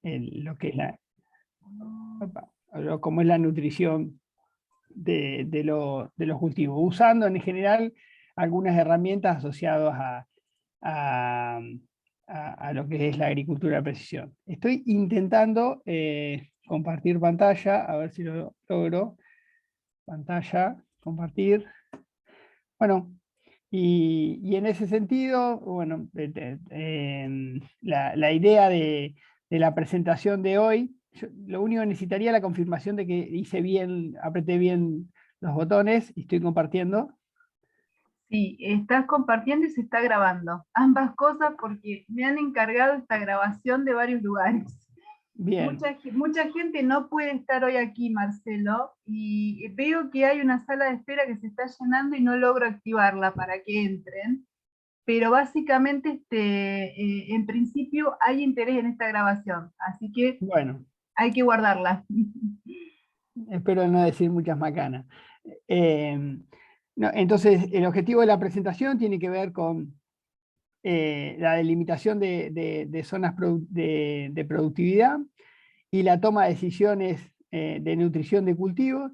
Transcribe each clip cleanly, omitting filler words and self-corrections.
lo que es cómo es la nutrición de los cultivos, usando en general algunas herramientas asociadas a, a lo que es la agricultura de precisión. Estoy intentando compartir pantalla, a ver si lo logro. Pantalla, compartir. Bueno, y en ese sentido, bueno, la idea de la presentación de hoy, lo único que necesitaría la confirmación de que hice bien, apreté bien los botones y estoy compartiendo. Sí, estás compartiendo y se está grabando. Ambas cosas porque me han encargado esta grabación de varios lugares. Bien, Mucha gente no puede estar hoy aquí, Marcelo, y veo que hay una sala de espera que se está llenando y no logro activarla para que entren, pero básicamente en principio hay interés en esta grabación, así que bueno, hay que guardarla. espero no decir muchas macanas. Eh, no, entonces, el objetivo de la presentación tiene que ver con la delimitación de zonas de productividad y la toma de decisiones de nutrición de cultivos,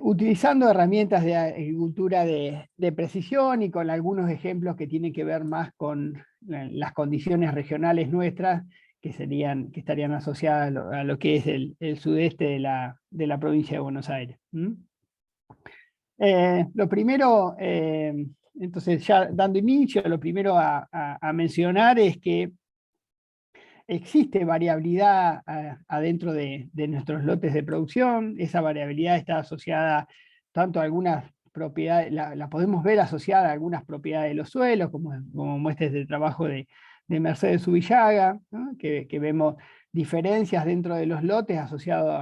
utilizando herramientas de agricultura de precisión y con algunos ejemplos que tienen que ver más con las condiciones regionales nuestras, que estarían asociadas a lo que es el sudeste de la provincia de Buenos Aires. Lo primero, entonces ya dando inicio, lo primero a mencionar es que existe variabilidad adentro de nuestros lotes de producción. Esa variabilidad está asociada tanto a algunas propiedades, la podemos ver asociada a algunas propiedades de los suelos, como muestra este trabajo de Mercedes Subillaga, ¿no? Que vemos diferencias dentro de los lotes asociados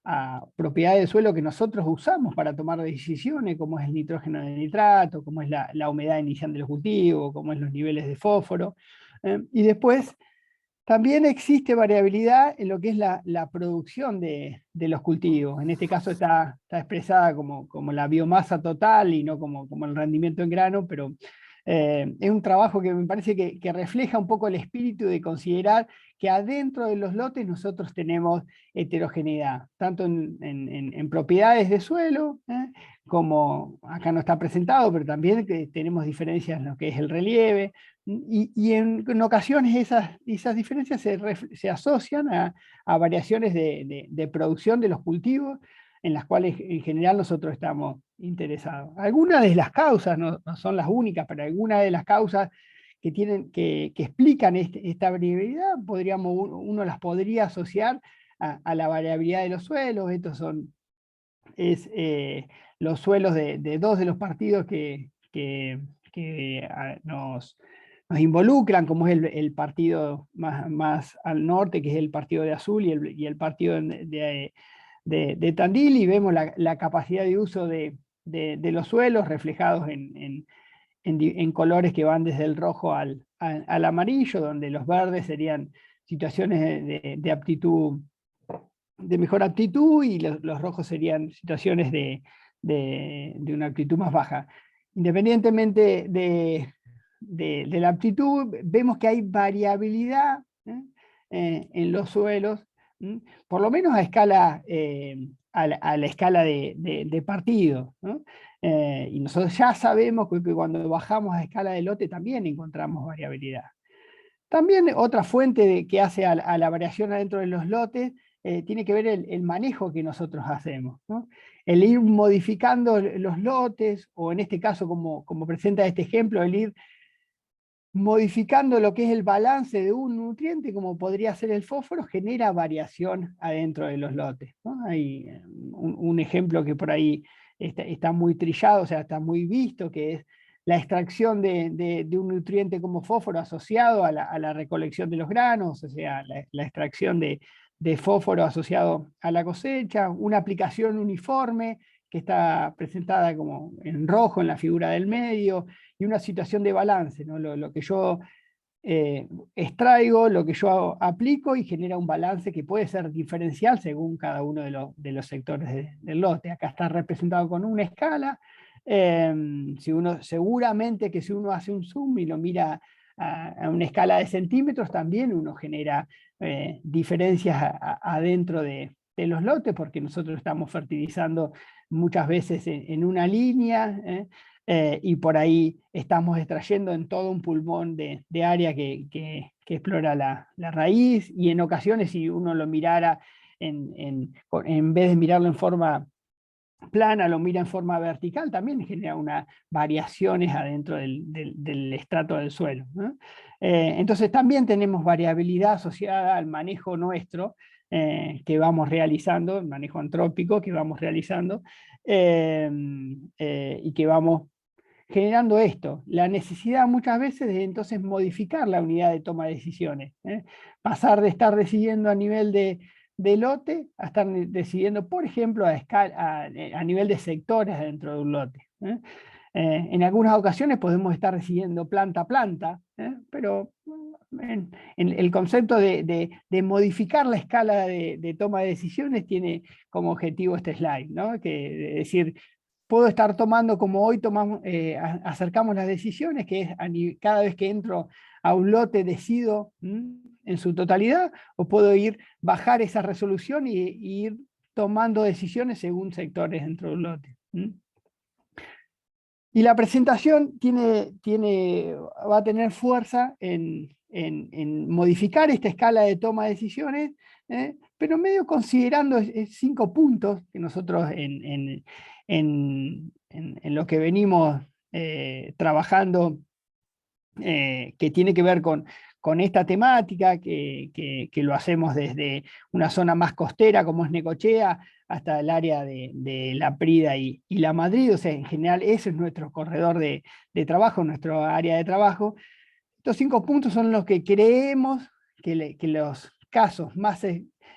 a propiedades de suelo que nosotros usamos para tomar decisiones, como es el nitrógeno de nitrato, como es la humedad inicial de los cultivos, como es los niveles de fósforo. Y después también existe variabilidad en lo que es la producción de los cultivos. En este caso está expresada como la biomasa total y no como el rendimiento en grano, pero es un trabajo que me parece que refleja un poco el espíritu de considerar que adentro de los lotes nosotros tenemos heterogeneidad, tanto en propiedades de suelo, como acá no está presentado, pero también que tenemos diferencias en lo que es el relieve, y en ocasiones esas diferencias se asocian a variaciones de producción de los cultivos en las cuales en general nosotros estamos interesados. Algunas de las causas, no son las únicas, pero algunas de las causas que explican esta variabilidad, uno las podría asociar a la variabilidad de los suelos. Estos son los suelos de dos de los partidos que nos involucran, como es el partido más al norte, que es el partido de Azul, y el partido de Tandil, y vemos la capacidad de uso de los suelos reflejados en colores que van desde el rojo al amarillo, donde los verdes serían situaciones de aptitud, de mejor aptitud, y los rojos serían situaciones de una aptitud más baja. Independientemente de la aptitud, vemos que hay variabilidad en los suelos, por lo menos a escala, a la escala de partido, ¿no? Y nosotros ya sabemos que cuando bajamos a escala de lote también encontramos variabilidad. También otra fuente que hace a la variación adentro de los lotes tiene que ver el manejo que nosotros hacemos, ¿no? El ir modificando los lotes, o en este caso, como presenta este ejemplo, el ir modificando lo que es el balance de un nutriente, como podría ser el fósforo, genera variación adentro de los lotes, ¿no? Hay un ejemplo que por ahí está muy trillado, o sea, está muy visto, que es la extracción de un nutriente como fósforo asociado a la recolección de los granos, o sea, la extracción de fósforo asociado a la cosecha, una aplicación uniforme que está presentada como en rojo en la figura del medio, y una situación de balance, ¿no? Lo que yo extraigo, lo que yo aplico, y genera un balance que puede ser diferencial según cada uno de los sectores del lote. Acá está representado con una escala. Seguramente que si uno hace un zoom y lo mira a una escala de centímetros, también uno genera diferencias adentro de los lotes, porque nosotros estamos fertilizando muchas veces en una línea, y por ahí estamos extrayendo en todo un pulmón de área que explora la raíz, y en ocasiones, si uno lo mirara en vez de mirarlo en forma plana, lo mira en forma vertical, también genera unas variaciones adentro del estrato del suelo, ¿no? Entonces también tenemos variabilidad asociada al manejo nuestro que vamos realizando, el manejo antrópico que vamos realizando, y que vamos generando esto, la necesidad muchas veces de entonces modificar la unidad de toma de decisiones, pasar de estar decidiendo a nivel de lote a estar decidiendo, por ejemplo, a nivel de sectores dentro de un lote. En algunas ocasiones podemos estar decidiendo planta a planta, pero en el concepto de modificar la escala de toma de decisiones tiene como objetivo este slide, ¿no? Que, es decir, puedo estar tomando como hoy tomamos, acercamos las decisiones, que es cada vez que entro a un lote decido en su totalidad, o puedo bajar esa resolución y ir tomando decisiones según sectores dentro de un lote. Y la presentación va a tener fuerza en modificar esta escala de toma de decisiones, pero medio considerando 5 puntos que nosotros en lo que venimos trabajando, que tiene que ver con esta temática, que lo hacemos desde una zona más costera como es Necochea, hasta el área de La Prida y La Madrid. O sea, en general ese es nuestro corredor de trabajo, nuestro área de trabajo. Estos 5 puntos son los que creemos que los casos más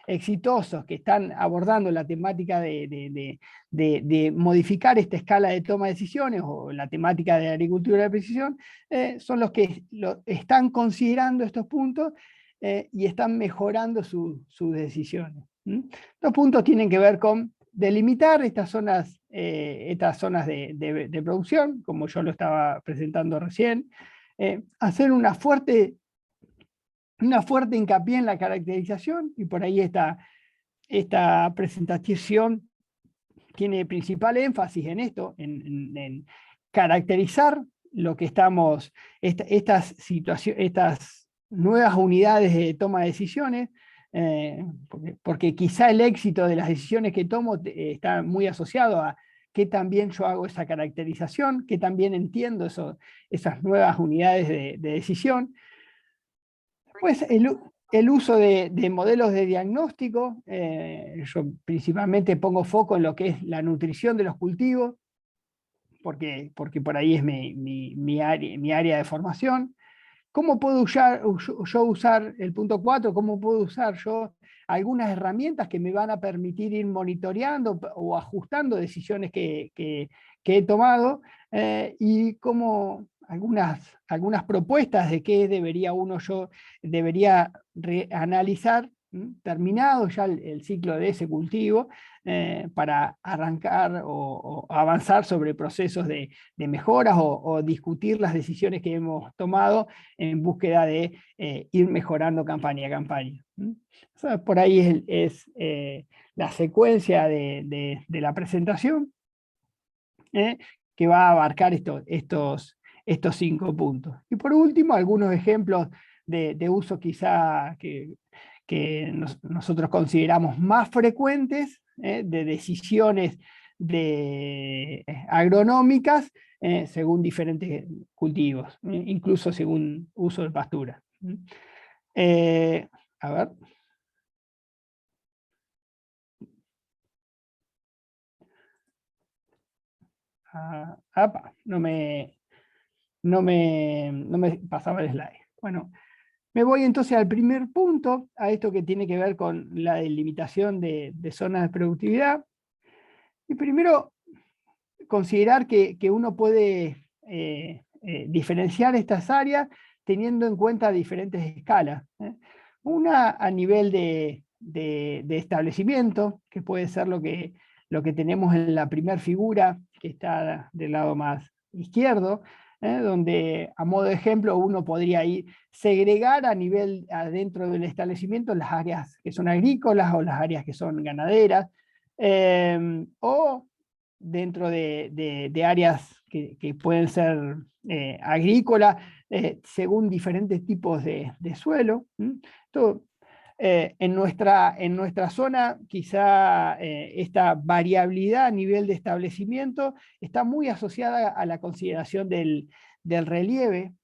exitosos que están abordando la temática de modificar esta escala de toma de decisiones, o la temática de agricultura de precisión, son los que están considerando estos puntos y están mejorando sus decisiones. Los puntos tienen que ver con delimitar estas zonas de producción, como yo lo estaba presentando recién, hacer una fuerte hincapié en la caracterización, y por ahí esta presentación tiene principal énfasis en esto, en caracterizar lo que estamos, estas nuevas unidades de toma de decisiones, porque quizá el éxito de las decisiones que tomo está muy asociado a que también yo hago esa caracterización, que también entiendo esas nuevas unidades de decisión. Pues el uso de modelos de diagnóstico, yo principalmente pongo foco en lo que es la nutrición de los cultivos, porque por ahí es mi área de formación. ¿Cómo puedo yo usar el punto 4? ¿Cómo puedo usar yo algunas herramientas que me van a permitir ir monitoreando o ajustando decisiones que he tomado? Y cómo algunas propuestas de qué debería analizar, terminado ya el ciclo de ese cultivo, para arrancar o avanzar sobre procesos de mejoras o discutir las decisiones que hemos tomado en búsqueda de ir mejorando campaña a campaña. O sea, por ahí es la secuencia de la presentación, que va a abarcar estos 5 puntos. Y por último, algunos ejemplos de uso quizá que nosotros consideramos más frecuentes, de decisiones agronómicas, según diferentes cultivos, incluso según uso de pastura. A ver. No me pasaba el slide. Bueno, me voy entonces al primer punto, a esto que tiene que ver con la delimitación de zonas de productividad. Y primero, considerar que uno puede diferenciar estas áreas teniendo en cuenta diferentes escalas. Una a nivel de establecimiento, que puede ser lo que tenemos en la primera figura, que está del lado más izquierdo, donde a modo de ejemplo uno podría segregar adentro del establecimiento las áreas que son agrícolas o las áreas que son ganaderas, o dentro de áreas que pueden ser agrícolas, según diferentes tipos de suelo. Esto, en nuestra zona, quizá esta variabilidad a nivel de establecimiento está muy asociada a la consideración del relieve,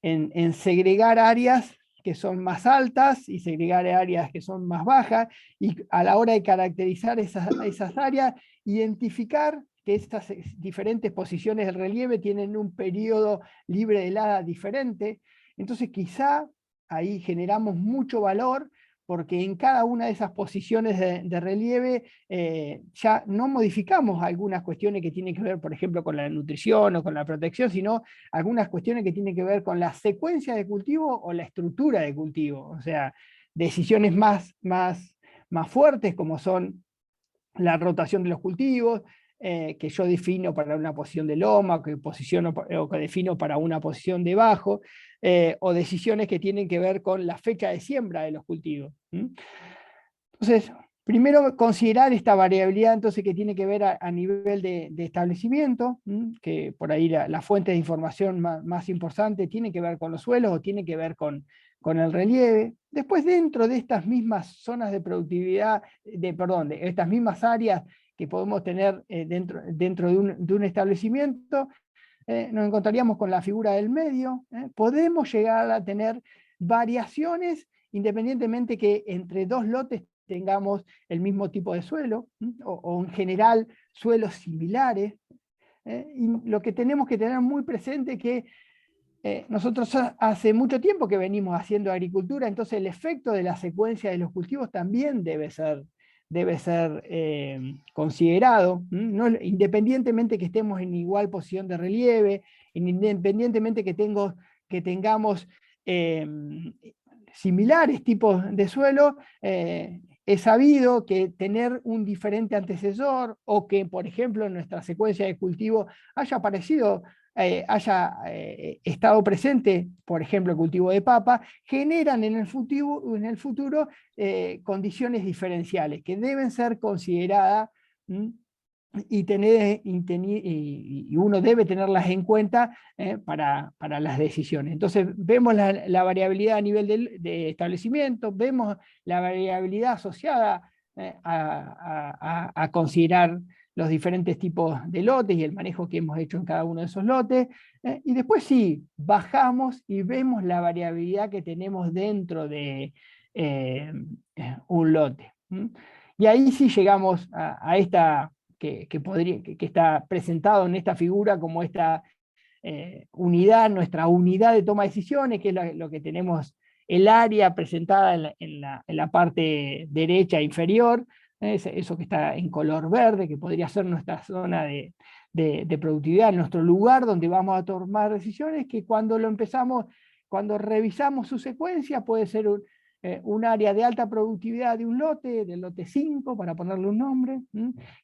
en segregar áreas que son más altas y segregar áreas que son más bajas, y a la hora de caracterizar esas áreas, identificar que estas diferentes posiciones del relieve tienen un periodo libre de helada diferente. Entonces quizá ahí generamos mucho valor, porque en cada una de esas posiciones de relieve ya no modificamos algunas cuestiones que tienen que ver, por ejemplo, con la nutrición o con la protección, sino algunas cuestiones que tienen que ver con la secuencia de cultivo o la estructura de cultivo. O sea, decisiones más fuertes, como son la rotación de los cultivos, que yo defino para una posición de loma, o que defino para una posición de bajo, o decisiones que tienen que ver con la fecha de siembra de los cultivos. Entonces, primero considerar esta variabilidad entonces, que tiene que ver a nivel de establecimiento, que por ahí la fuente de información más importante tiene que ver con los suelos o tiene que ver con el relieve. Después, dentro de estas mismas zonas de productividad, de estas mismas áreas que podemos tener dentro de un establecimiento, nos encontraríamos con la figura del medio. Podemos llegar a tener variaciones independientemente que entre dos lotes tengamos el mismo tipo de suelo, o en general suelos similares. Y lo que tenemos que tener muy presente es que nosotros hace mucho tiempo que venimos haciendo agricultura, entonces el efecto de la secuencia de los cultivos también debe ser considerado, ¿no? Independientemente que estemos en igual posición de relieve, independientemente que tengamos similares tipos de suelo, es sabido que tener un diferente antecesor, o que, por ejemplo, en nuestra secuencia de cultivo haya estado presente, por ejemplo, el cultivo de papa, generan en el futuro condiciones diferenciales que deben ser consideradas, y uno debe tenerlas en cuenta para las decisiones. Entonces vemos la variabilidad a nivel de establecimiento, vemos la variabilidad asociada a considerar los diferentes tipos de lotes y el manejo que hemos hecho en cada uno de esos lotes, y después sí, bajamos y vemos la variabilidad que tenemos dentro de un lote. Y ahí sí llegamos a esta que está presentado en esta figura como esta unidad, nuestra unidad de toma de decisiones, que es lo que tenemos, el área presentada en la parte derecha inferior, eso que está en color verde, que podría ser nuestra zona de productividad, nuestro lugar donde vamos a tomar decisiones, que cuando revisamos su secuencia, puede ser un área de alta productividad de un lote, del lote 5, para ponerle un nombre,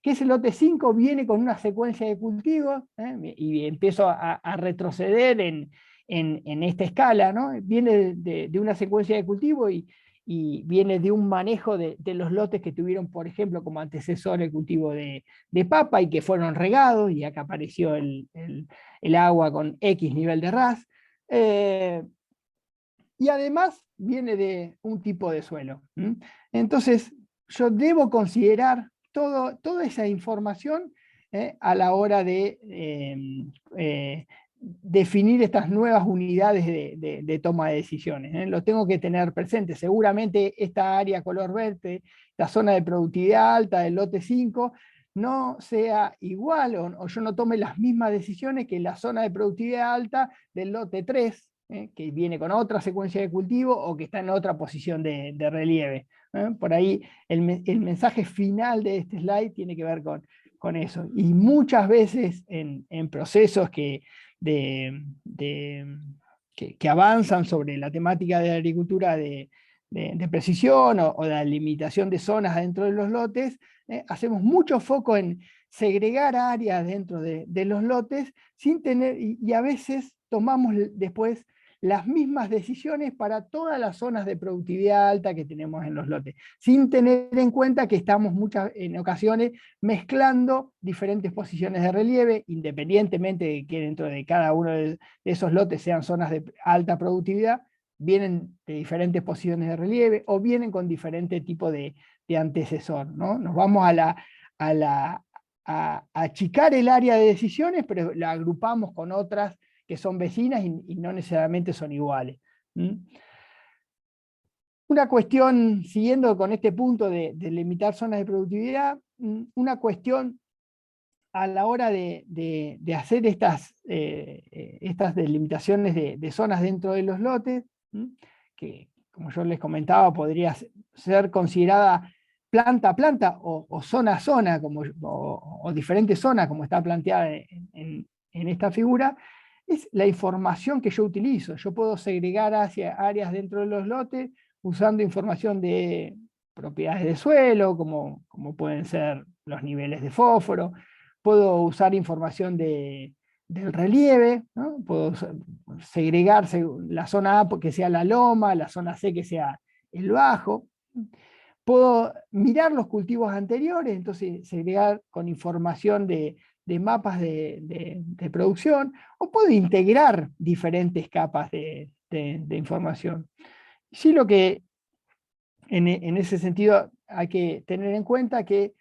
que ese lote 5 viene con una secuencia de cultivos, y empiezo a retroceder en esta escala, ¿no? Viene de una secuencia de cultivo y viene de un manejo de los lotes que tuvieron, por ejemplo, como antecesor el cultivo de papa y que fueron regados, y acá apareció el agua con X nivel de RAS. Y además viene de un tipo de suelo. Entonces, yo debo considerar toda esa información a la hora de definir estas nuevas unidades de toma de decisiones. Lo tengo que tener presente. Seguramente esta área color verde, la zona de productividad alta del lote 5, no sea igual, o yo no tome las mismas decisiones que la zona de productividad alta del lote 3, que viene con otra secuencia de cultivo o que está en otra posición de relieve. Por ahí el mensaje final de este slide tiene que ver con eso. Y muchas veces en procesos que avanzan sobre la temática de la agricultura de precisión o de la limitación de zonas dentro de los lotes, hacemos mucho foco en segregar áreas dentro de los lotes sin tener, y a veces tomamos después las mismas decisiones para todas las zonas de productividad alta que tenemos en los lotes, sin tener en cuenta que estamos en ocasiones mezclando diferentes posiciones de relieve, independientemente de que dentro de cada uno de esos lotes sean zonas de alta productividad, vienen de diferentes posiciones de relieve o vienen con diferente tipo de antecesor, ¿no? Nos vamos a achicar el área de decisiones, pero la agrupamos con otras que son vecinas y no necesariamente son iguales. Una cuestión, siguiendo con este punto de limitar zonas de productividad, una cuestión a la hora de hacer estas delimitaciones de zonas dentro de los lotes, que como yo les comentaba, podría ser considerada planta a planta o zona a zona, o diferentes zonas, como está planteada en esta figura, es la información que yo utilizo. Yo puedo segregar hacia áreas dentro de los lotes usando información de propiedades de suelo, como pueden ser los niveles de fósforo. Puedo usar información del relieve, ¿no? Puedo segregar la zona A que sea la loma, la zona C que sea el bajo. Puedo mirar los cultivos anteriores, entonces segregar con información de mapas de producción, o puedo integrar diferentes capas de información. Sí, lo que en ese sentido hay que tener en cuenta que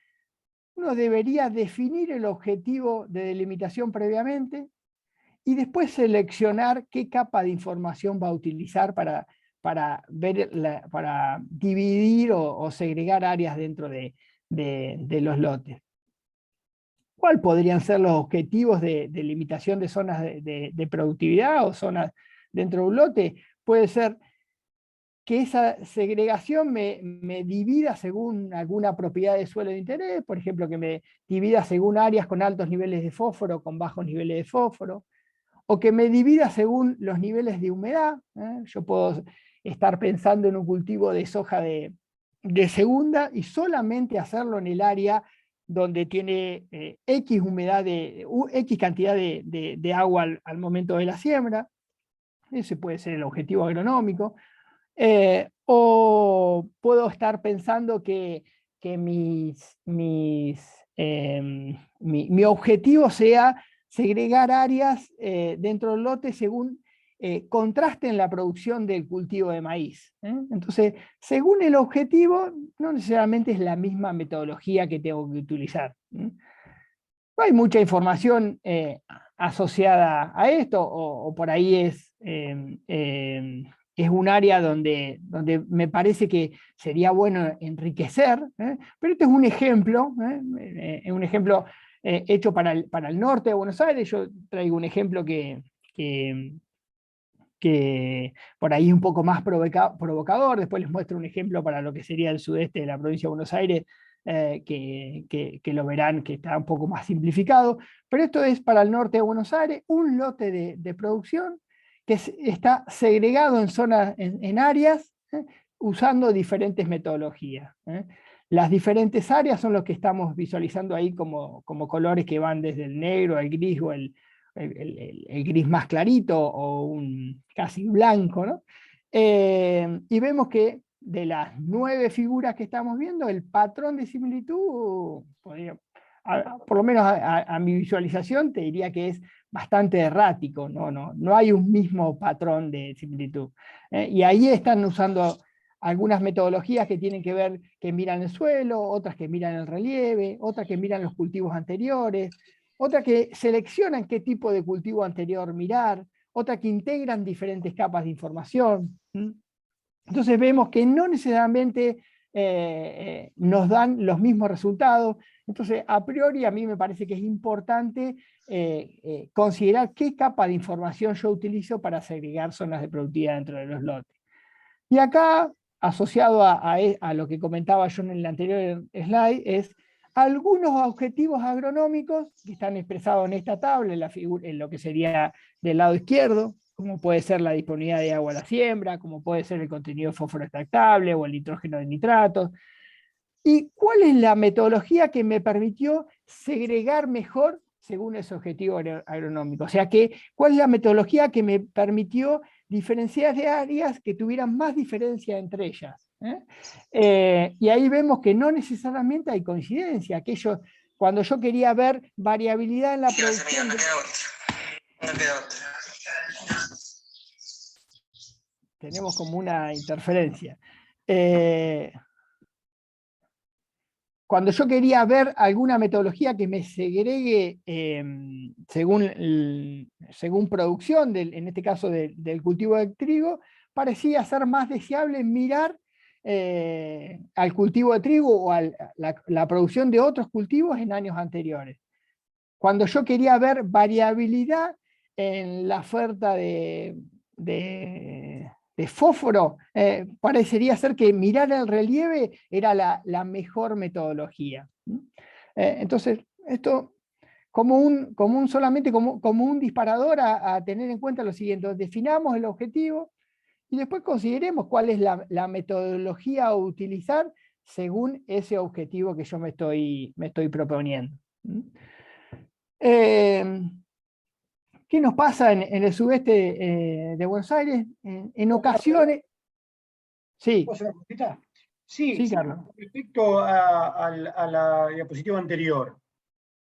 uno debería definir el objetivo de delimitación previamente y después seleccionar qué capa de información va a utilizar para dividir o segregar áreas dentro de los lotes. ¿Cuáles podrían ser los objetivos de limitación de zonas de productividad o zonas dentro de un lote? Puede ser que esa segregación me divida según alguna propiedad de suelo de interés, por ejemplo, que me divida según áreas con altos niveles de fósforo, con bajos niveles de fósforo, o que me divida según los niveles de humedad. Yo puedo estar pensando en un cultivo de soja de segunda y solamente hacerlo en el área donde tiene X humedad, X cantidad de agua al momento de la siembra. Ese puede ser el objetivo agronómico. O puedo estar pensando que mi objetivo sea segregar áreas dentro del lote según contraste en la producción del cultivo de maíz. Entonces, según el objetivo, no necesariamente es la misma metodología que tengo que utilizar. No hay mucha información asociada a esto, o por ahí es un área donde me parece que sería bueno enriquecer, pero este es un ejemplo, hecho para el norte de Buenos Aires. Yo traigo un ejemplo que por ahí es un poco más provocador. Después les muestro un ejemplo para lo que sería el sudeste de la provincia de Buenos Aires, que lo verán que está un poco más simplificado, pero esto es para el norte de Buenos Aires, un lote de producción que está segregado en zonas, en áreas, usando diferentes metodologías. Las diferentes áreas son los que estamos visualizando ahí como colores que van desde el negro al gris o el gris más clarito o un casi blanco, ¿no? Y vemos que de las 9 figuras que estamos viendo, el patrón de similitud, por lo menos a mi visualización, te diría que es bastante errático, no hay un mismo patrón de similitud. Y ahí están usando algunas metodologías que tienen que ver, que miran el suelo, otras que miran el relieve, otras que miran los cultivos anteriores, otra que seleccionan qué tipo de cultivo anterior mirar, otra que integran diferentes capas de información. Entonces vemos que no necesariamente nos dan los mismos resultados. Entonces, a priori, a mí me parece que es importante considerar qué capa de información yo utilizo para segregar zonas de productividad dentro de los lotes. Y acá, asociado a lo que comentaba yo en el anterior slide, es algunos objetivos agronómicos que están expresados en esta tabla, en lo que sería del lado izquierdo, como puede ser la disponibilidad de agua a la siembra, como puede ser el contenido de fósforo extractable o el nitrógeno de nitratos. ¿Y cuál es la metodología que me permitió segregar mejor según ese objetivo agronómico? O sea, ¿cuál es la metodología que me permitió diferenciar de áreas que tuvieran más diferencia entre ellas? Y ahí vemos que no necesariamente hay coincidencia. Cuando yo quería ver variabilidad en la producción... Tenemos como una interferencia. Cuando yo quería ver alguna metodología que me segregue según producción, en este caso del cultivo de trigo, parecía ser más deseable mirar al cultivo de trigo o a la producción de otros cultivos en años anteriores. Cuando yo quería ver variabilidad en la oferta de fósforo, parecería ser que mirar el relieve era la mejor metodología. Entonces, esto solamente como un disparador a tener en cuenta lo siguiente: definamos el objetivo y después consideremos cuál es la metodología a utilizar según ese objetivo que yo me estoy proponiendo. ¿Qué nos pasa en el sudeste de Buenos Aires? En ocasiones... Sí, ¿Puedo hacer una cosita? Sí, sí, Carlos. respecto a la diapositiva anterior,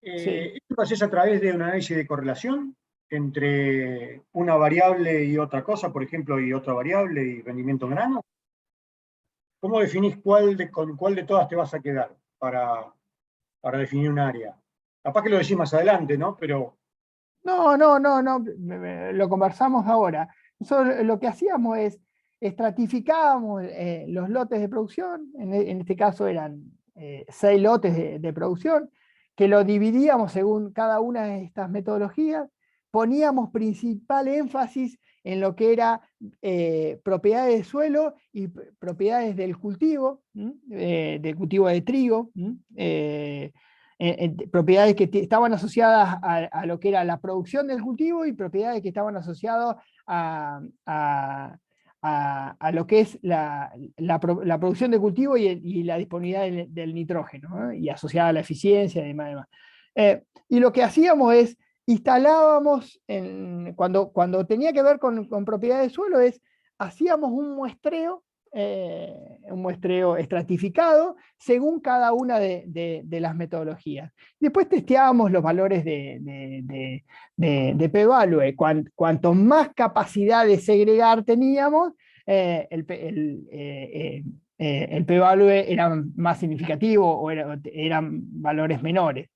Sí. ¿esto lo haces a través de un análisis de correlación entre una variable y otra cosa, por ejemplo, y otra variable y rendimiento en grano? ¿Cómo definís con cuál de todas te vas a quedar para definir un área? Capaz que lo decís más adelante, ¿no? Pero... No, lo conversamos ahora. Nosotros lo que hacíamos es estratificábamos los lotes de producción, en este caso eran 6 lotes de producción, que lo dividíamos según cada una de estas metodologías, poníamos principal énfasis en lo que era propiedades de suelo y propiedades del cultivo de trigo, propiedades que estaban asociadas a lo que era la producción del cultivo y propiedades que estaban asociadas a lo que es la producción de cultivo y la disponibilidad del nitrógeno, ¿no? Y asociada a la eficiencia y demás. Y lo que hacíamos es, instalábamos, cuando tenía que ver con propiedades de suelo, hacíamos un muestreo estratificado según cada una de las metodologías. Después testeábamos los valores de p-value. Cuanto más capacidad de segregar teníamos, el p-value era más significativo o eran valores menores.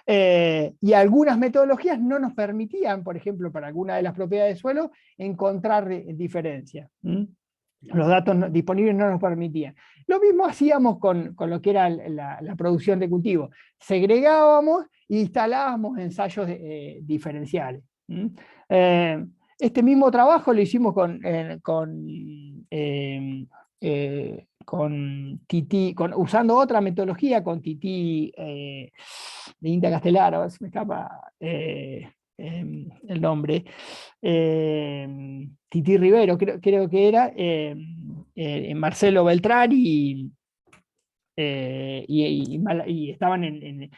Y algunas metodologías no nos permitían, por ejemplo, para alguna de las propiedades de suelo, encontrar diferencias. Los datos disponibles no nos permitían. Lo mismo hacíamos con lo que era la producción de cultivo. Segregábamos e instalábamos ensayos diferenciales. Este mismo trabajo lo hicimos usando otra metodología, con Tití de India Castelar, a ver si me escapa el nombre. Tití Rivero, creo que era, Marcelo Beltrán y estaban en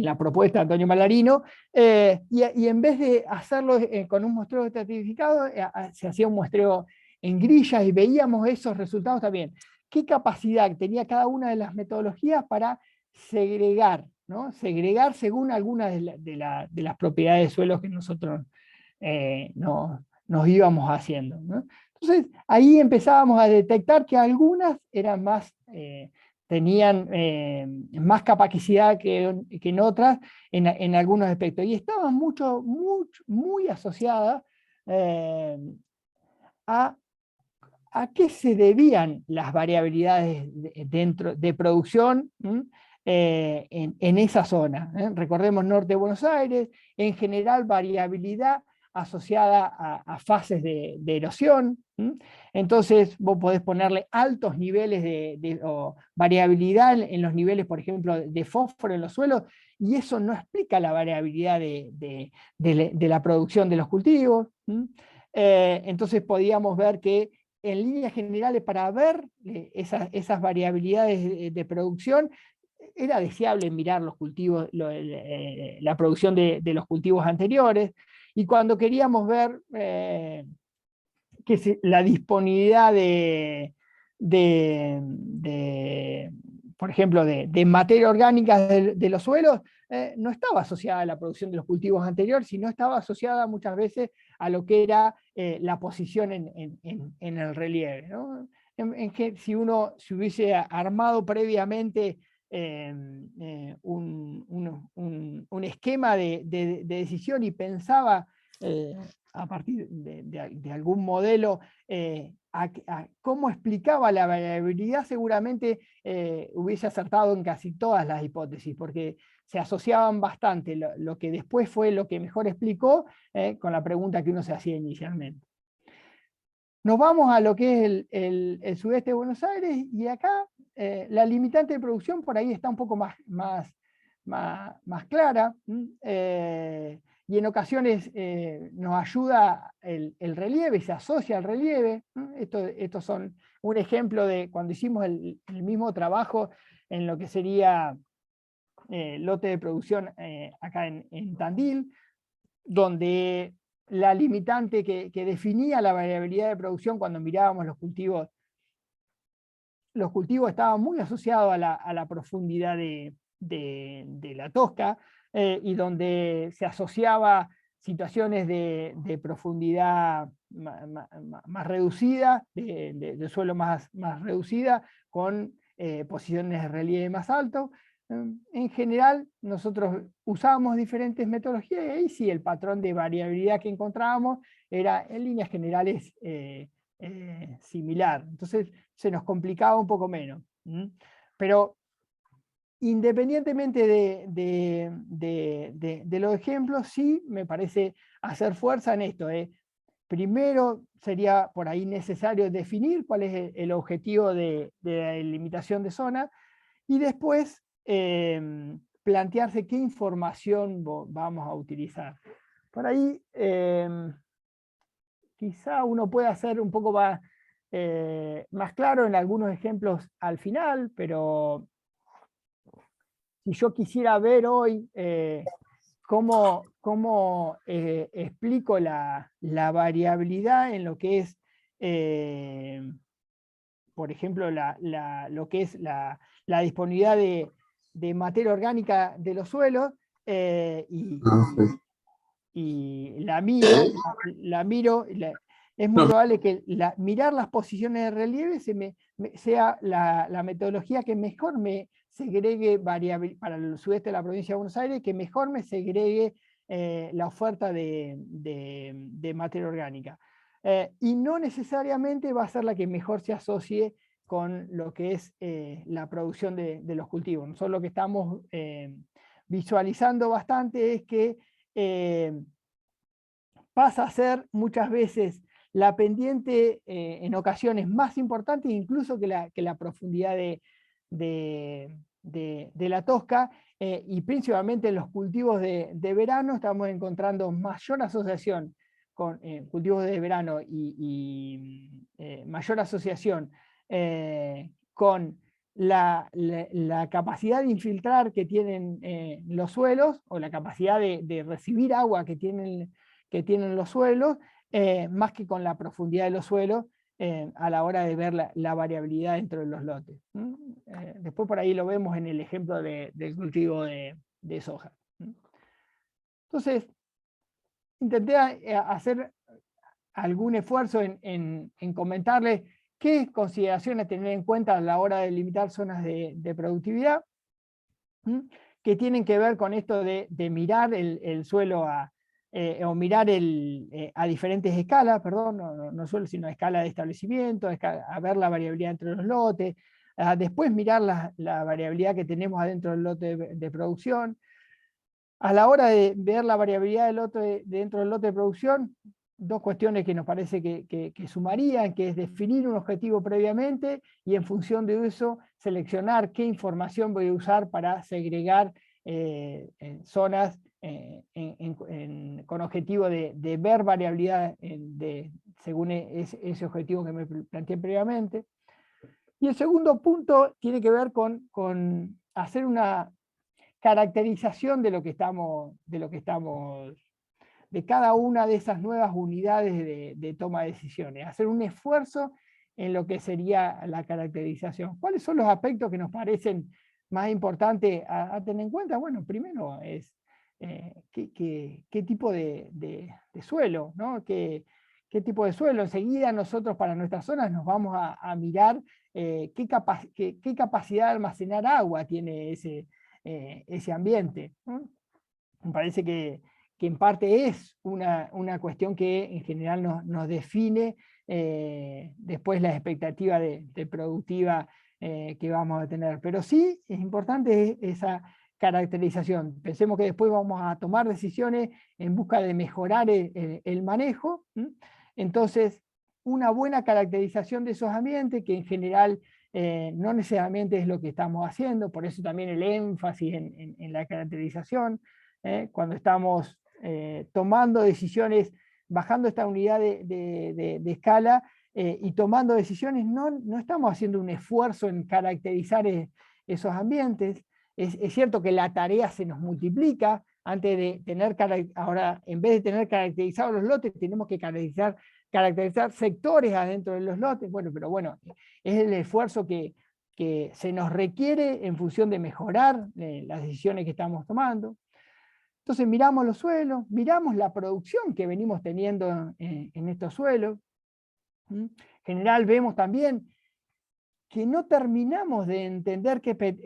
la propuesta de Antonio Mallarino, y en vez de hacerlo con un muestreo estratificado, se hacía un muestreo en grillas y veíamos esos resultados también. ¿Qué capacidad tenía cada una de las metodologías para segregar, ¿no? Segregar según algunas de las propiedades de suelos que nosotros nos íbamos haciendo, ¿no? Entonces, ahí empezábamos a detectar que algunas eran tenían más capacidad que en otras en algunos aspectos, y estaban muy asociadas a qué se debían las variabilidades dentro de producción en esa zona. Recordemos norte de Buenos Aires, en general variabilidad asociada a fases de erosión. Entonces vos podés ponerle altos niveles o variabilidad en los niveles, por ejemplo, de fósforo en los suelos, y eso no explica la variabilidad de la producción de los cultivos. Entonces podíamos ver que en líneas generales, para ver esas variabilidades de producción, era deseable mirar los cultivos, la producción de los cultivos anteriores, y cuando queríamos ver la disponibilidad por ejemplo, de materia orgánica de los suelos, no estaba asociada a la producción de los cultivos anteriores, sino estaba asociada muchas veces a lo que era la posición en el relieve, ¿no? Si uno se hubiese armado previamente un esquema de decisión y pensaba a partir de algún modelo a cómo explicaba la variabilidad, seguramente hubiese acertado en casi todas las hipótesis, porque se asociaban bastante lo que después fue lo que mejor explicó con la pregunta que uno se hacía inicialmente. Nos vamos a lo que es el sudeste de Buenos Aires, y acá la limitante de producción por ahí está un poco más clara, y en ocasiones nos ayuda el relieve, se asocia al relieve. Estos son un ejemplo de cuando hicimos el mismo trabajo en lo que sería lote de producción acá en Tandil, donde la limitante que definía la variabilidad de producción cuando mirábamos los cultivos estaban muy asociados a la profundidad de la tosca, y donde se asociaba situaciones de profundidad más reducida, de suelo más reducida, con posiciones de relieve más alto. En general, nosotros usábamos diferentes metodologías, y ahí sí el patrón de variabilidad que encontrábamos era en líneas generales similar. Entonces se nos complicaba un poco menos. Pero independientemente de los ejemplos, sí me parece hacer fuerza en esto. Primero sería por ahí necesario definir cuál es el objetivo de la delimitación de zona, y después plantearse qué información vamos a utilizar. Por ahí quizá uno pueda hacer un poco más claro en algunos ejemplos al final, pero si yo quisiera ver hoy cómo explico la variabilidad en lo que es, por ejemplo, lo que es la disponibilidad de materia orgánica de los suelos, y la miro, es muy probable que mirar las posiciones de relieve sea la metodología que mejor me segregue para el sudeste de la provincia de Buenos Aires, que mejor me segregue la oferta de materia orgánica. Y no necesariamente va a ser la que mejor se asocie con lo que es la producción de los cultivos. Nosotros lo que estamos visualizando bastante es que pasa a ser muchas veces la pendiente en ocasiones más importante incluso que la profundidad de la tosca, y principalmente en los cultivos de verano estamos encontrando mayor asociación con cultivos de verano y mayor asociación con la capacidad de infiltrar que tienen los suelos, o la capacidad de recibir agua que tienen los suelos, más que con la profundidad de los suelos a la hora de ver la variabilidad dentro de los lotes. Después por ahí lo vemos en el ejemplo del cultivo de soja. Entonces, intenté hacer algún esfuerzo en comentarles qué consideraciones tener en cuenta a la hora de limitar zonas de productividad, que tienen que ver con esto de mirar el suelo o mirar a diferentes escalas, perdón, no suelo, sino a escala de establecimiento, a ver la variabilidad entre los lotes, después mirar la variabilidad que tenemos adentro del lote de producción. A la hora de ver la variabilidad del lote dentro del lote de producción, dos cuestiones que nos parece que sumarían, que es definir un objetivo previamente y en función de eso seleccionar qué información voy a usar para segregar zonas con objetivo de ver variabilidad según ese objetivo que me planteé previamente. Y el segundo punto tiene que ver con hacer una caracterización de de cada una de esas nuevas unidades de toma de decisiones, hacer un esfuerzo en lo que sería la caracterización. ¿Cuáles son los aspectos que nos parecen más importantes a tener en cuenta? Bueno, primero es qué tipo de suelo, ¿no? ¿Qué tipo de suelo? Enseguida nosotros para nuestras zonas nos vamos a mirar qué capacidad de almacenar agua tiene ese ambiente, ¿no? Me parece que en parte es una cuestión que en general nos define después la expectativa de productiva que vamos a tener. Pero sí es importante esa caracterización. Pensemos que después vamos a tomar decisiones en busca de mejorar el manejo. Entonces, una buena caracterización de esos ambientes, que en general no necesariamente es lo que estamos haciendo, por eso también el énfasis en la caracterización, cuando estamos tomando decisiones, bajando esta unidad de escala y tomando decisiones, no estamos haciendo un esfuerzo en caracterizar esos ambientes. Es cierto que la tarea se nos multiplica. Antes de tener, ahora en vez de tener caracterizados los lotes, tenemos que caracterizar sectores adentro de los lotes. Bueno, pero bueno, es el esfuerzo que se nos requiere en función de mejorar las decisiones que estamos tomando. Entonces miramos los suelos, miramos la producción que venimos teniendo en estos suelos. En general vemos también que no terminamos de entender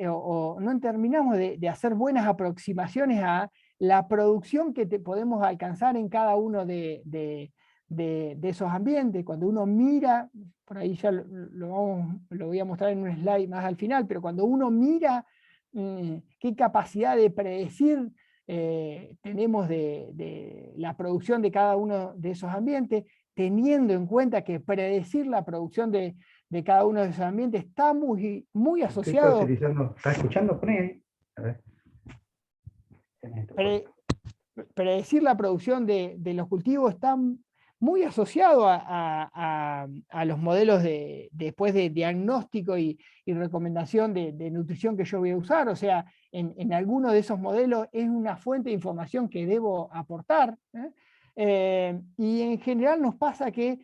o no terminamos de hacer buenas aproximaciones a la producción que podemos alcanzar en cada uno de esos ambientes. Cuando uno mira, por ahí ya lo voy a mostrar en un slide más al final, pero cuando uno mira qué capacidad de predecir tenemos de la producción de cada uno de esos ambientes, teniendo en cuenta que predecir la producción de cada uno de esos ambientes está muy asociado. ¿Estás escuchando? Poné ahí. A ver. Predecir la producción de los cultivos está muy asociado a los modelos después de diagnóstico y recomendación de nutrición que yo voy a usar. O sea, en alguno de esos modelos es una fuente de información que debo aportar. Y en general nos pasa que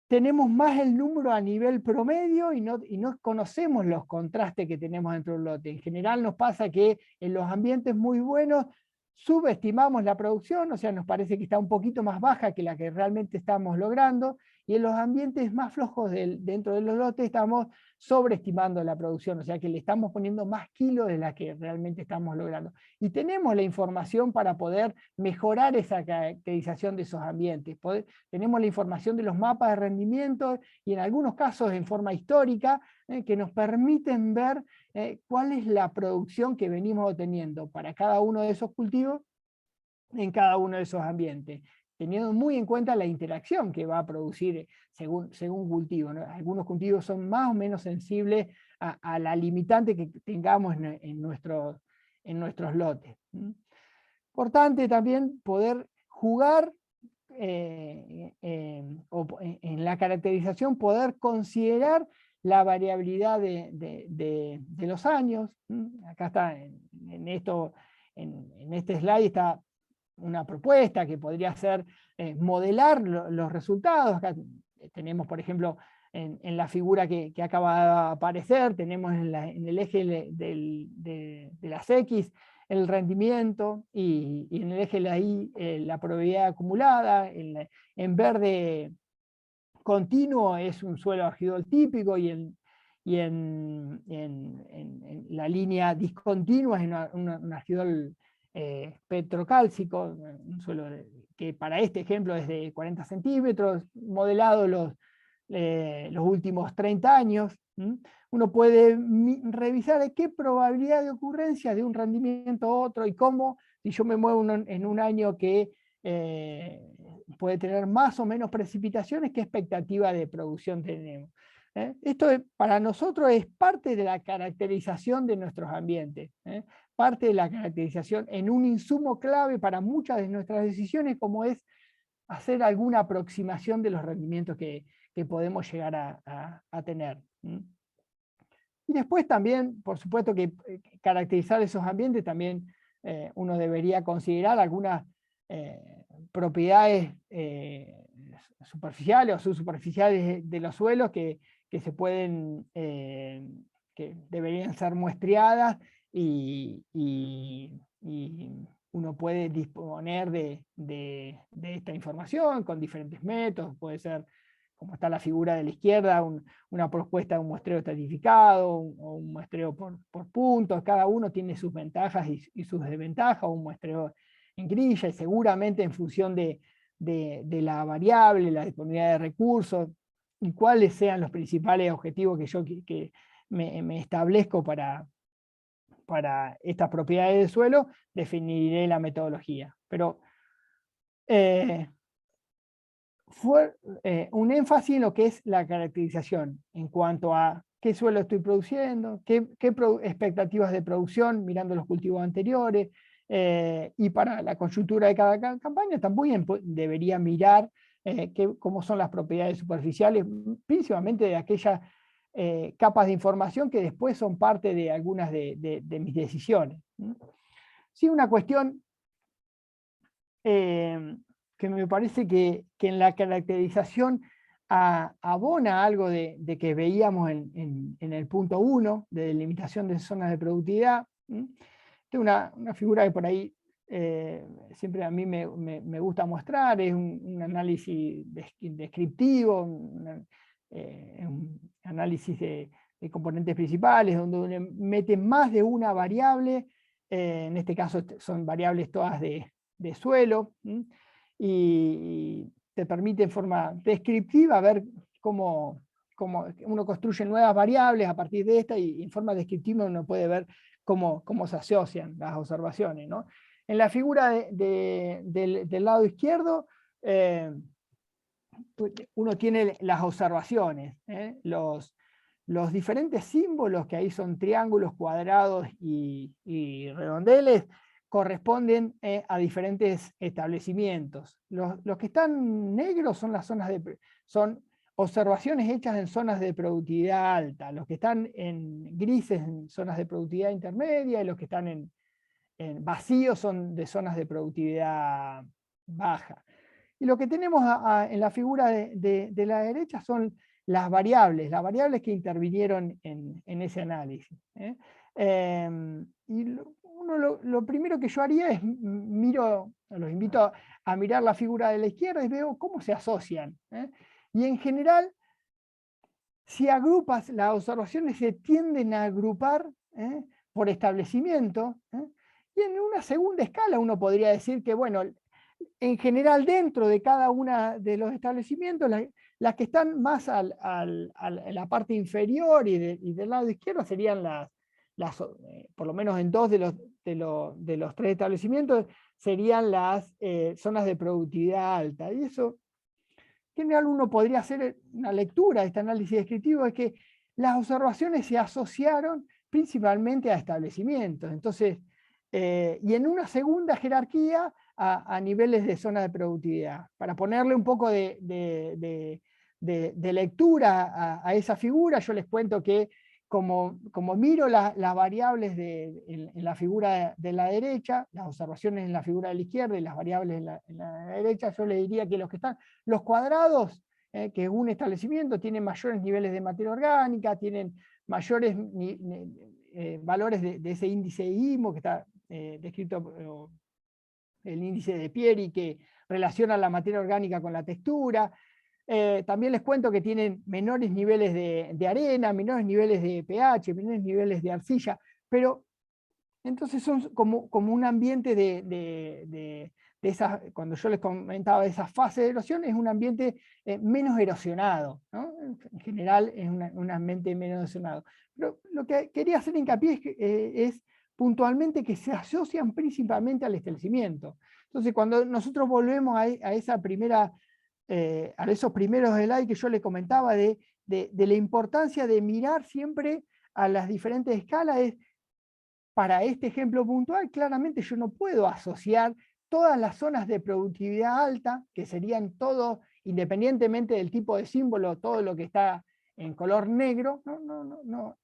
tenemos más el número a nivel promedio y no conocemos los contrastes que tenemos dentro del lote. En general nos pasa que en los ambientes muy buenos subestimamos la producción, o sea, nos parece que está un poquito más baja que la que realmente estamos logrando, y en los ambientes más flojos dentro de los lotes estamos sobreestimando la producción, o sea que le estamos poniendo más kilos de la que realmente estamos logrando. Y tenemos la información para poder mejorar esa caracterización de esos ambientes. Tenemos la información de los mapas de rendimiento y en algunos casos en forma histórica que nos permiten ver cuál es la producción que venimos obteniendo para cada uno de esos cultivos en cada uno de esos ambientes, teniendo muy en cuenta la interacción que va a producir según cultivo, ¿no? Algunos cultivos son más o menos sensibles a la limitante que tengamos en nuestros lotes. Importante también poder jugar en la caracterización, poder considerar la variabilidad de los años. Acá está, en este slide está una propuesta que podría ser modelar los resultados. Acá tenemos, por ejemplo, en la figura que acaba de aparecer, tenemos en el eje de las X el rendimiento y en el eje de la Y la probabilidad acumulada. En verde continuo es un suelo argidol típico y en la línea discontinua es un argidol petrocálcico, un suelo que para este ejemplo es de 40 centímetros, modelado los últimos 30 años. Uno puede revisar de qué probabilidad de ocurrencia de un rendimiento a otro y cómo, si yo me muevo en un año que puede tener más o menos precipitaciones, qué expectativa de producción tenemos. Esto para nosotros es parte de la caracterización de nuestros ambientes, parte de la caracterización en un insumo clave para muchas de nuestras decisiones, como es hacer alguna aproximación de los rendimientos que podemos llegar a tener. Y después también, por supuesto que caracterizar esos ambientes también uno debería considerar algunas propiedades superficiales o subsuperficiales de los suelos que se pueden, que deberían ser muestreadas y uno puede disponer de esta información con diferentes métodos. Puede ser, como está la figura de la izquierda, una propuesta de un muestreo estratificado o un muestreo por puntos. Cada uno tiene sus ventajas y sus desventajas, o un muestreo en grilla, y seguramente en función de la variable, la disponibilidad de recursos, y cuáles sean los principales objetivos que yo me establezco para estas propiedades del suelo, definiré la metodología. Pero un énfasis en lo que es la caracterización, en cuanto a qué suelo estoy produciendo, qué expectativas de producción, mirando los cultivos anteriores, y para la coyuntura de cada campaña también debería mirar cómo son las propiedades superficiales, principalmente de aquellas capas de información que después son parte de algunas de mis decisiones. Sí, una cuestión que me parece que en la caracterización abona algo de que veíamos en el punto 1, de delimitación de zonas de productividad. Esta es una figura que por ahí siempre a mí me gusta mostrar, es un análisis descriptivo, un análisis de componentes principales, donde uno mete más de una variable, en este caso son variables todas de suelo, y te permite en forma descriptiva ver cómo uno construye nuevas variables a partir de esta, y en forma descriptiva uno puede ver cómo se asocian las observaciones, ¿no? En la figura del lado izquierdo, uno tiene las observaciones, los diferentes símbolos, que ahí son triángulos, cuadrados y redondeles, corresponden a diferentes establecimientos. Los que están negros son las zonas son observaciones hechas en zonas de productividad alta, los que están en grises en zonas de productividad intermedia, y los que están en vacíos son de zonas de productividad baja. Y lo que tenemos en la figura de la derecha son las variables que intervinieron en ese análisis. Y lo primero que yo haría es los invito a mirar la figura de la izquierda y veo cómo se asocian. Y en general, si agrupas, las observaciones se tienden a agrupar por establecimiento. Y en una segunda escala uno podría decir que, bueno, en general dentro de cada uno de los establecimientos, las que están más en la parte inferior y del lado izquierdo serían por lo menos en 2 de los 3 establecimientos, serían las zonas de productividad alta. Y eso, en general, uno podría hacer una lectura de este análisis descriptivo, es que las observaciones se asociaron principalmente a establecimientos. Entonces, y en una segunda jerarquía a niveles de zona de productividad. Para ponerle un poco de lectura a esa figura, yo les cuento que como miro las variables en la figura de la derecha, las observaciones en la figura de la izquierda y las variables en la derecha, yo les diría que los cuadrados, que un establecimiento tienen mayores niveles de materia orgánica, tienen mayores valores de ese índice de IMO que está descrito, el índice de Pieri, que relaciona la materia orgánica con la textura. También les cuento que tienen menores niveles de arena, menores niveles de pH, menores niveles de arcilla, pero entonces son como un ambiente de esas, cuando yo les comentaba de esas fases de erosión, es un ambiente menos erosionado, ¿no? En general es un ambiente menos erosionado. Pero lo que quería hacer hincapié es puntualmente que se asocian principalmente al establecimiento. Entonces, cuando nosotros volvemos a esa primera, a esos primeros slides que yo les comentaba de la importancia de mirar siempre a las diferentes escalas, para este ejemplo puntual, claramente yo no puedo asociar todas las zonas de productividad alta, que serían todo, independientemente del tipo de símbolo, todo lo que está en color negro,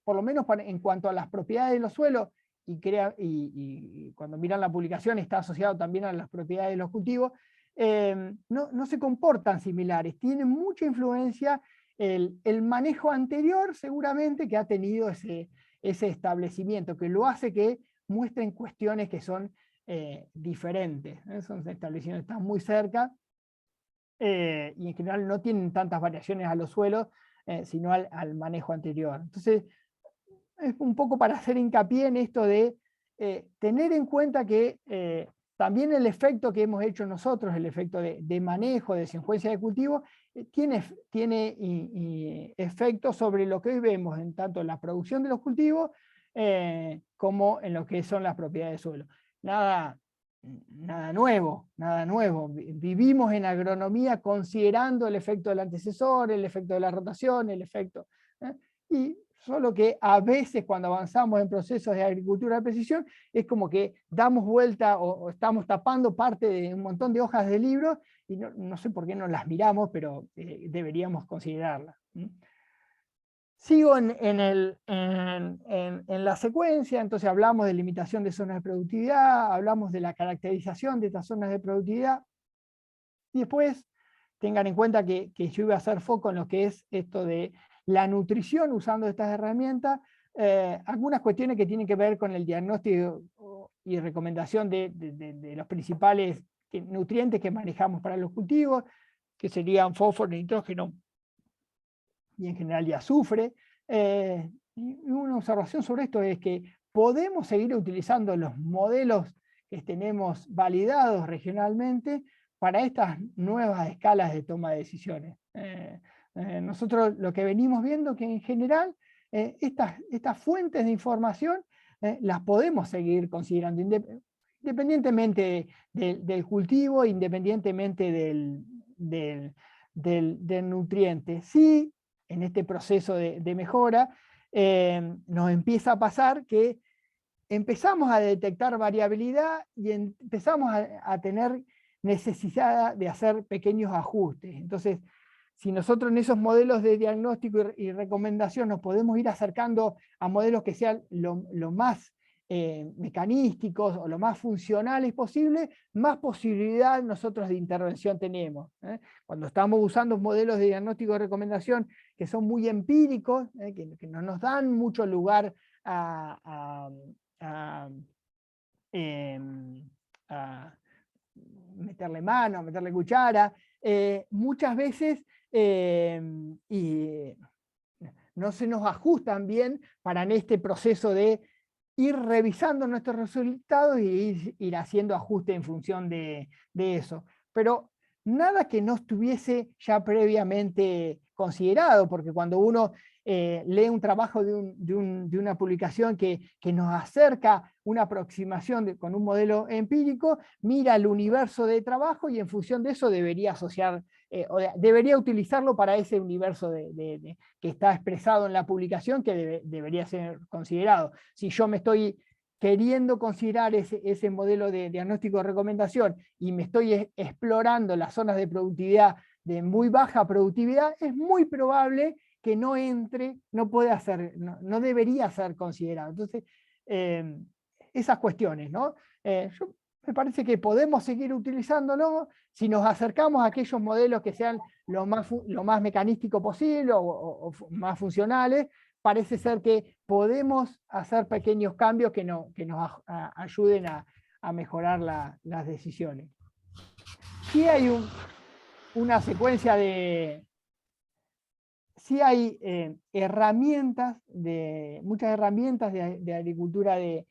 por lo menos en cuanto a las propiedades de los suelos, y cuando miran la publicación está asociado también a las propiedades de los cultivos, no se comportan similares, tienen mucha influencia el manejo anterior seguramente que ha tenido ese establecimiento, que lo hace que muestren cuestiones que son diferentes. Son establecimientos que están muy cerca y en general no tienen tantas variaciones a los suelos, sino al manejo anterior. Entonces, es un poco para hacer hincapié en esto de tener en cuenta que también el efecto que hemos hecho nosotros, el efecto de manejo, de secuencia de cultivo, tiene efectos sobre lo que hoy vemos en tanto en la producción de los cultivos como en lo que son las propiedades de suelo. Nada nuevo. Vivimos en agronomía considerando el efecto del antecesor, el efecto de la rotación, el efecto... y solo que a veces cuando avanzamos en procesos de agricultura de precisión es como que damos vuelta o estamos tapando parte de un montón de hojas de libros y no sé por qué no las miramos, pero deberíamos considerarlas. Sigo en la secuencia, entonces hablamos de limitación de zonas de productividad, hablamos de la caracterización de estas zonas de productividad, y después tengan en cuenta que yo iba a hacer foco en lo que es esto de la nutrición usando estas herramientas, algunas cuestiones que tienen que ver con el diagnóstico y recomendación de los principales nutrientes que manejamos para los cultivos, que serían fósforo, nitrógeno y en general y azufre. Y una observación sobre esto es que podemos seguir utilizando los modelos que tenemos validados regionalmente para estas nuevas escalas de toma de decisiones. Nosotros lo que venimos viendo que en general estas fuentes de información las podemos seguir considerando independientemente del cultivo, independientemente del nutriente. Sí, en este proceso de mejora nos empieza a pasar que empezamos a detectar variabilidad y empezamos a tener necesidad de hacer pequeños ajustes. Entonces, si nosotros en esos modelos de diagnóstico y recomendación nos podemos ir acercando a modelos que sean lo más mecanísticos o lo más funcionales posible, más posibilidad nosotros de intervención tenemos. Cuando estamos usando modelos de diagnóstico y recomendación que son muy empíricos, que no nos dan mucho lugar a meterle mano, a meterle cuchara, muchas veces y no se nos ajustan bien para en este proceso de ir revisando nuestros resultados y ir haciendo ajustes en función de eso. Pero nada que no estuviese ya previamente considerado, porque cuando uno lee un trabajo de una publicación que nos acerca una aproximación con un modelo empírico, mira el universo de trabajo y en función de eso debería asociar, debería utilizarlo para ese universo que está expresado en la publicación que debería ser considerado. Si yo me estoy queriendo considerar ese modelo de diagnóstico de recomendación y me estoy explorando las zonas de productividad de muy baja productividad, es muy probable que no entre, no debería ser considerado. Entonces, esas cuestiones, ¿no? Me parece que podemos seguir utilizándolo si nos acercamos a aquellos modelos que sean lo más mecanístico posible o más funcionales. Parece ser que podemos hacer pequeños cambios que nos ayuden a mejorar las decisiones. Sí hay una secuencia sí hay muchas herramientas de agricultura de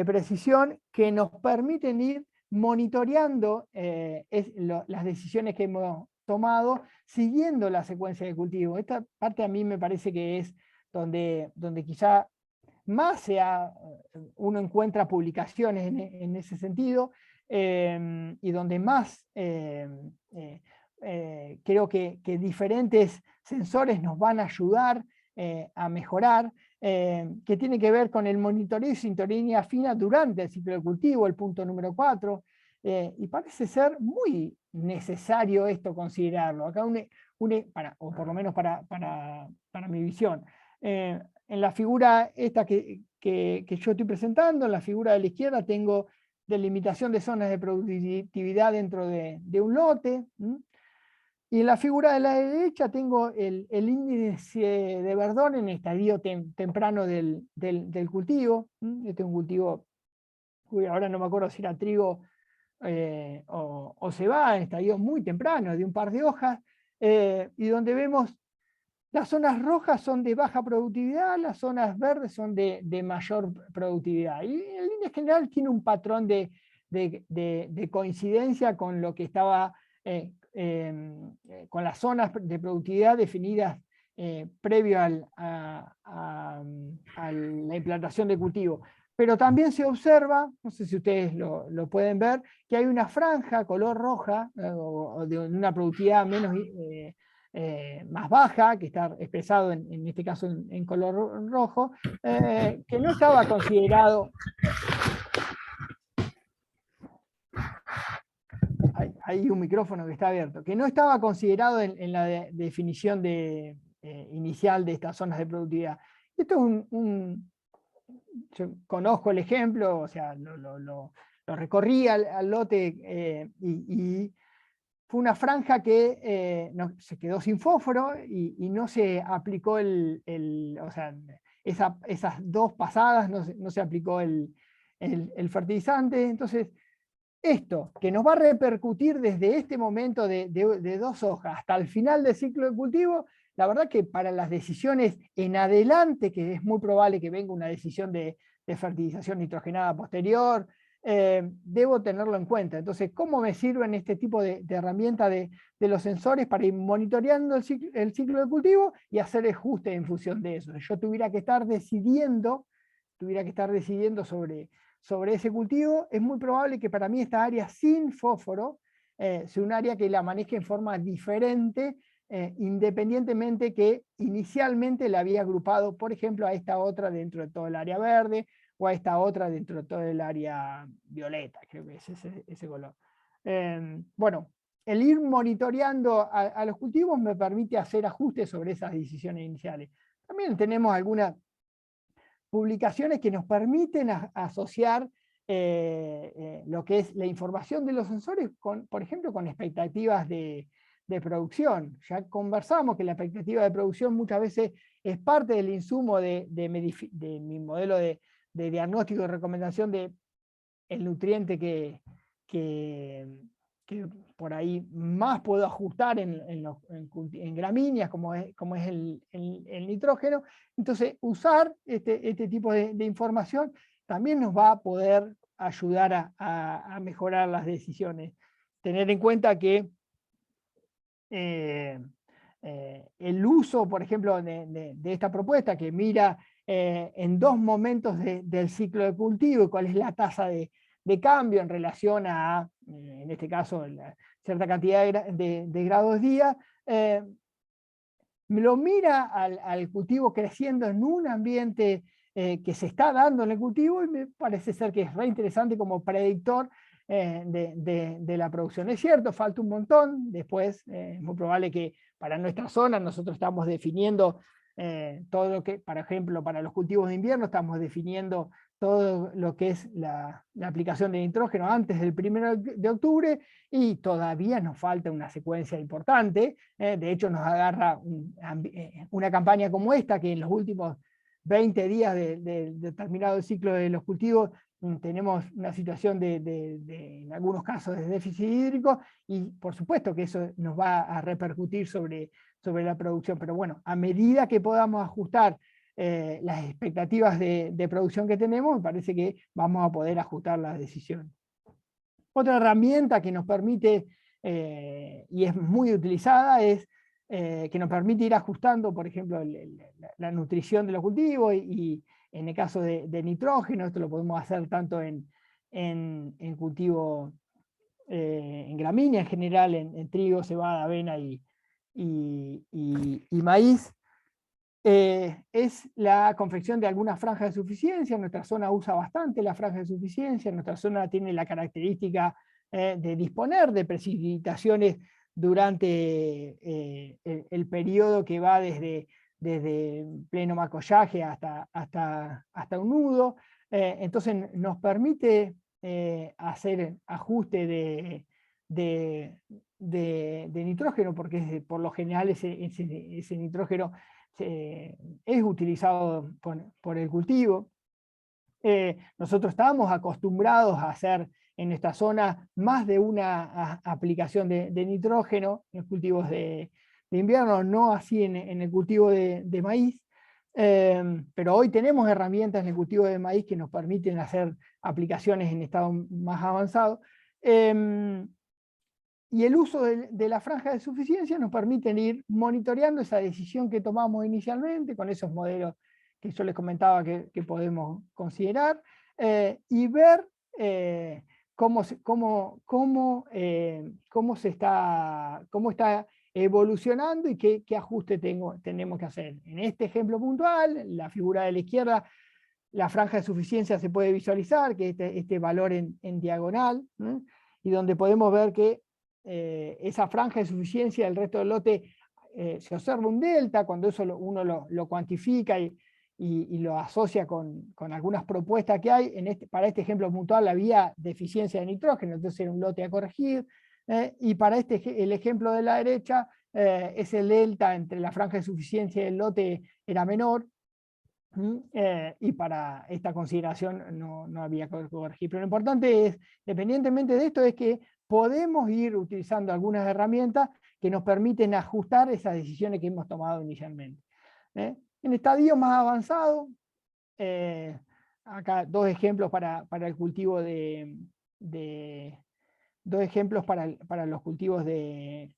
precisión que nos permiten ir monitoreando las decisiones que hemos tomado siguiendo la secuencia de cultivo. Esta parte a mí me parece que es donde quizá más uno encuentra publicaciones en ese sentido y donde más creo que diferentes sensores nos van a ayudar a mejorar, que tiene que ver con el monitoreo y sintonía fina durante el ciclo de cultivo, el punto número 4, y parece ser muy necesario esto considerarlo. Acá o por lo menos para mi visión. En la figura esta que yo estoy presentando, en la figura de la izquierda tengo delimitación de zonas de productividad dentro de un lote. Y en la figura de la derecha tengo el índice de Verdón en estadio temprano del cultivo. Este es un cultivo, ahora no me acuerdo si era trigo o cebada, en estadio muy temprano, de un par de hojas, y donde vemos las zonas rojas son de baja productividad, las zonas verdes son de mayor productividad. Y en línea general tiene un patrón de coincidencia con lo que estaba, con las zonas de productividad definidas previo a la implantación de cultivo. Pero también se observa, no sé si ustedes lo pueden ver, que hay una franja color roja, o de una productividad menos... más baja, que está expresado en este caso en color rojo, que no estaba considerado. Hay un micrófono que está abierto, que no estaba considerado en la definición inicial de estas zonas de productividad. Esto es yo conozco el ejemplo, o sea, lo recorrí al lote y fue una franja que se quedó sin fósforo y no se aplicó o sea, esas dos pasadas no se aplicó el fertilizante. Entonces, esto que nos va a repercutir desde este momento de 2 hojas hasta el final del ciclo de cultivo, la verdad que para las decisiones en adelante, que es muy probable que venga una decisión de fertilización nitrogenada posterior, debo tenerlo en cuenta. Entonces, ¿cómo me sirven este tipo de herramienta de los sensores para ir monitoreando el ciclo de cultivo y hacer ajuste en función de eso? Si yo tuviera que estar decidiendo sobre ese cultivo, es muy probable que para mí esta área sin fósforo sea un área que la maneje en forma diferente, independientemente que inicialmente la había agrupado, por ejemplo, a esta otra dentro de todo el área verde, o a esta otra dentro de todo el área violeta, creo que es ese color. Bueno, el ir monitoreando a los cultivos me permite hacer ajustes sobre esas decisiones iniciales. También tenemos algunas publicaciones que nos permiten asociar lo que es la información de los sensores, por ejemplo, con expectativas de producción. Ya conversamos que la expectativa de producción muchas veces es parte del insumo de mi modelo de diagnóstico y recomendación de el nutriente que por ahí más puedo ajustar en gramíneas, como es el nitrógeno. Entonces, usar este tipo de información también nos va a poder ayudar a mejorar las decisiones. Tener en cuenta que el uso, por ejemplo, de esta propuesta que mira en 2 momentos del ciclo de cultivo y cuál es la tasa de cambio en relación a, en este caso, cierta cantidad de grados día, lo mira al cultivo creciendo en un ambiente que se está dando en el cultivo, y me parece ser que es re interesante como predictor de la producción. Es cierto, falta un montón, después es muy probable que para nuestra zona nosotros estamos definiendo todo lo que, por ejemplo, para los cultivos de invierno estamos definiendo todo lo que es la aplicación de nitrógeno antes del 1 de octubre, y todavía nos falta una secuencia importante. De hecho, nos agarra una campaña como esta, que en los últimos 20 días de determinado ciclo de los cultivos tenemos una situación en algunos casos de déficit hídrico, y por supuesto que eso nos va a repercutir sobre la producción. Pero bueno, a medida que podamos ajustar las expectativas de producción que tenemos, me parece que vamos a poder ajustar las decisiones. Otra herramienta que nos permite, y es muy utilizada, es que nos permite ir ajustando, por ejemplo, la nutrición de los cultivos, y en el caso de nitrógeno, esto lo podemos hacer tanto en cultivo, en gramínea en general, en trigo, cebada, avena y maíz. Es la confección de alguna franja de suficiencia. Nuestra zona usa bastante la franja de suficiencia. Nuestra zona tiene la característica de disponer de precipitaciones durante el periodo que va desde pleno macollaje hasta un nudo. Entonces nos permite hacer ajuste de nitrógeno, porque por lo general ese nitrógeno es utilizado por el cultivo. Nosotros estábamos acostumbrados a hacer en esta zona más de una aplicación de nitrógeno en los cultivos de invierno, no así en el cultivo de maíz, pero hoy tenemos herramientas en el cultivo de maíz que nos permiten hacer aplicaciones en estado más avanzado. Y el uso de la franja de suficiencia nos permite ir monitoreando esa decisión que tomamos inicialmente con esos modelos que yo les comentaba que podemos considerar, y ver cómo está evolucionando y qué ajuste tenemos que hacer. En este ejemplo puntual, la figura de la izquierda, la franja de suficiencia se puede visualizar, que este valor en diagonal, ¿no? Y donde podemos ver que esa franja de suficiencia del resto del lote se observa un delta, cuando eso uno lo cuantifica y lo asocia con algunas propuestas que hay. Para este ejemplo puntual había deficiencia de nitrógeno, entonces era un lote a corregir, y para el ejemplo de la derecha, ese delta entre la franja de suficiencia y el lote era menor, y para esta consideración no había que corregir. Pero lo importante es, independientemente de esto, es que podemos ir utilizando algunas herramientas que nos permiten ajustar esas decisiones que hemos tomado inicialmente. En estadio más avanzado, acá dos ejemplos para el cultivo dos ejemplos para los cultivos de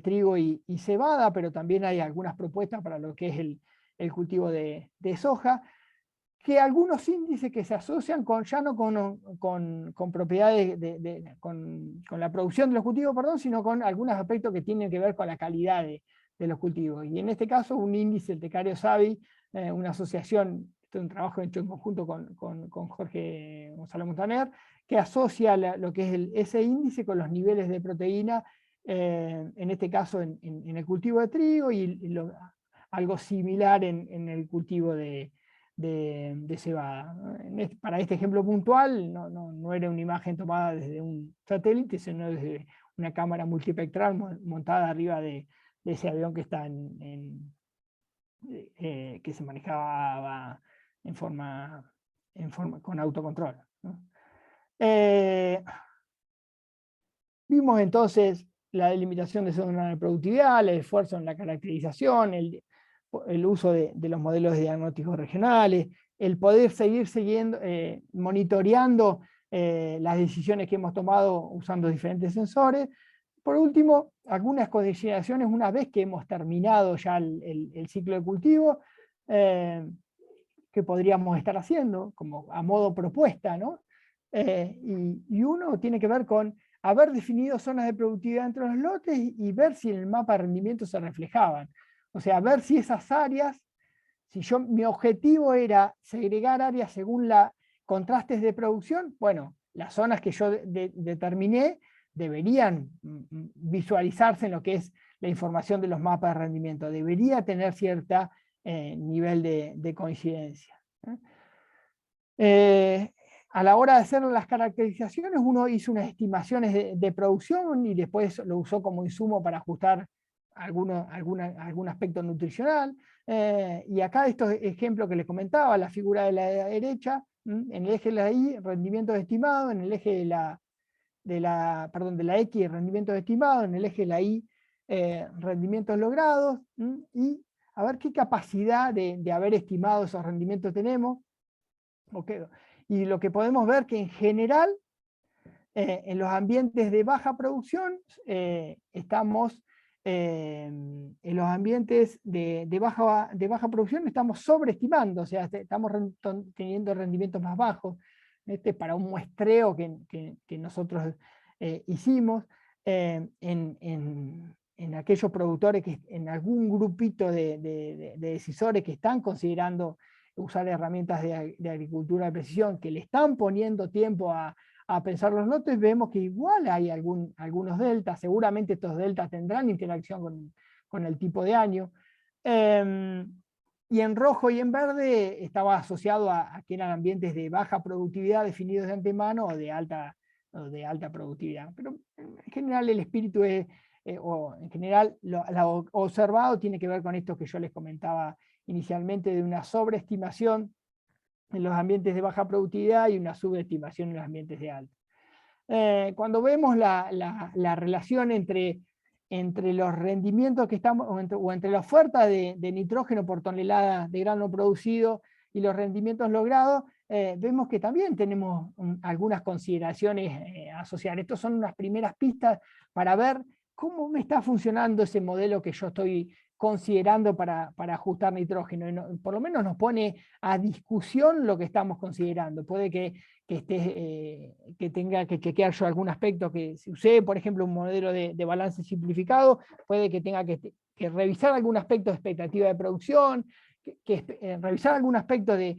trigo y cebada, pero también hay algunas propuestas para lo que es el cultivo de soja, que algunos índices que se asocian ya no con propiedades, con la producción de los cultivos, perdón, sino con algunos aspectos que tienen que ver con la calidad de los cultivos. Y en este caso un índice, el Tecario Savi, una asociación, esto es un trabajo hecho en conjunto con Jorge Gonzalo Montaner, que asocia lo que es ese índice con los niveles de proteína, en este caso en el cultivo de trigo, y algo similar en el cultivo de cebada. Para este ejemplo puntual no era una imagen tomada desde un satélite, sino desde una cámara multispectral montada arriba de ese avión que está que se manejaba en forma con autocontrol, ¿no? Vimos entonces la delimitación de zona de productividad, el esfuerzo en la caracterización, el uso de los modelos de diagnósticos regionales, el poder seguir monitoreando las decisiones que hemos tomado usando diferentes sensores. Por último, algunas consideraciones una vez que hemos terminado ya el ciclo de cultivo, que podríamos estar haciendo, como a modo propuesta, ¿no? Y uno tiene que ver con haber definido zonas de productividad entre los lotes y ver si en el mapa de rendimiento se reflejaban. O sea, ver si esas áreas, mi objetivo era segregar áreas según contrastes de producción, bueno, las zonas que yo determiné deberían visualizarse en lo que es la información de los mapas de rendimiento, debería tener cierto nivel de coincidencia. A la hora de hacer las caracterizaciones, uno hizo unas estimaciones de producción y después lo usó como insumo para ajustar algún aspecto nutricional. Y acá estos ejemplos que les comentaba, la figura de la derecha, en el eje de la Y, rendimientos estimados, en el eje de la X, rendimientos estimados, en el eje de la Y, rendimientos logrados, y a ver qué capacidad de haber estimado esos rendimientos tenemos. Okay. Y lo que podemos ver que en general, en los ambientes de baja producción, estamos en los ambientes de baja producción estamos sobreestimando, o sea, estamos teniendo rendimientos más bajos. Para un muestreo que nosotros hicimos en aquellos productores, en algún grupito de decisores que están considerando usar herramientas de agricultura de precisión, que le están poniendo tiempo a a pensar los lotes, vemos que igual hay algunos deltas, seguramente estos deltas tendrán interacción con el tipo de año. Y en rojo y en verde estaba asociado a que eran ambientes de baja productividad definidos de antemano o de alta productividad. Pero en general el espíritu es, o en general lo observado tiene que ver con esto que yo les comentaba inicialmente, de una sobreestimación en los ambientes de baja productividad y una subestimación en los ambientes de alta. Cuando vemos la relación entre los rendimientos que estamos, o entre la oferta de nitrógeno por tonelada de grano producido y los rendimientos logrados, vemos que también tenemos algunas consideraciones asociadas. Estas son unas primeras pistas para ver cómo me está funcionando ese modelo que yo estoy considerando para ajustar nitrógeno. Y por lo menos nos pone a discusión lo que estamos considerando. Puede que tenga que chequear yo algún aspecto que si usé, por ejemplo, un modelo de balance simplificado, puede que tenga que revisar algún aspecto de expectativa de producción, revisar algún aspecto de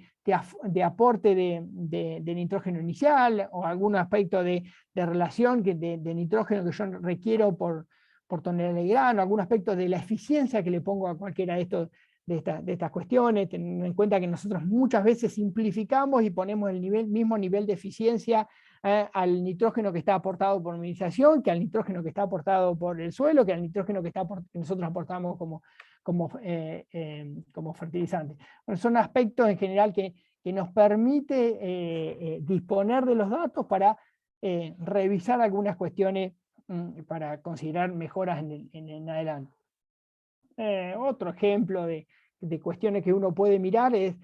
aporte de nitrógeno inicial, o algún aspecto de relación de nitrógeno que yo requiero por tonelada de grano, algún aspecto de la eficiencia que le pongo a cualquiera de estas cuestiones, teniendo en cuenta que nosotros muchas veces simplificamos y ponemos el mismo nivel de eficiencia al nitrógeno que está aportado por minimización, que al nitrógeno que está aportado por el suelo, que al nitrógeno que nosotros aportamos como fertilizante. Bueno, son aspectos en general que nos permite disponer de los datos para revisar algunas cuestiones para considerar mejoras en adelante. Otro ejemplo de cuestiones que uno puede mirar es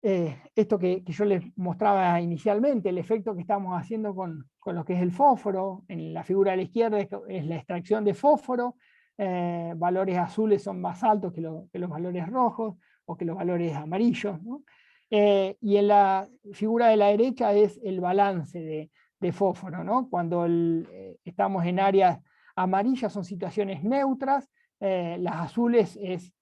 esto que yo les mostraba inicialmente, el efecto que estamos haciendo con lo que es el fósforo. En la figura de la izquierda es la extracción de fósforo, valores azules son más altos que los valores rojos o que los valores amarillos, ¿no? Y en la figura de la derecha es el balance de fósforo, ¿no? Cuando estamos en áreas amarillas son situaciones neutras, las azules es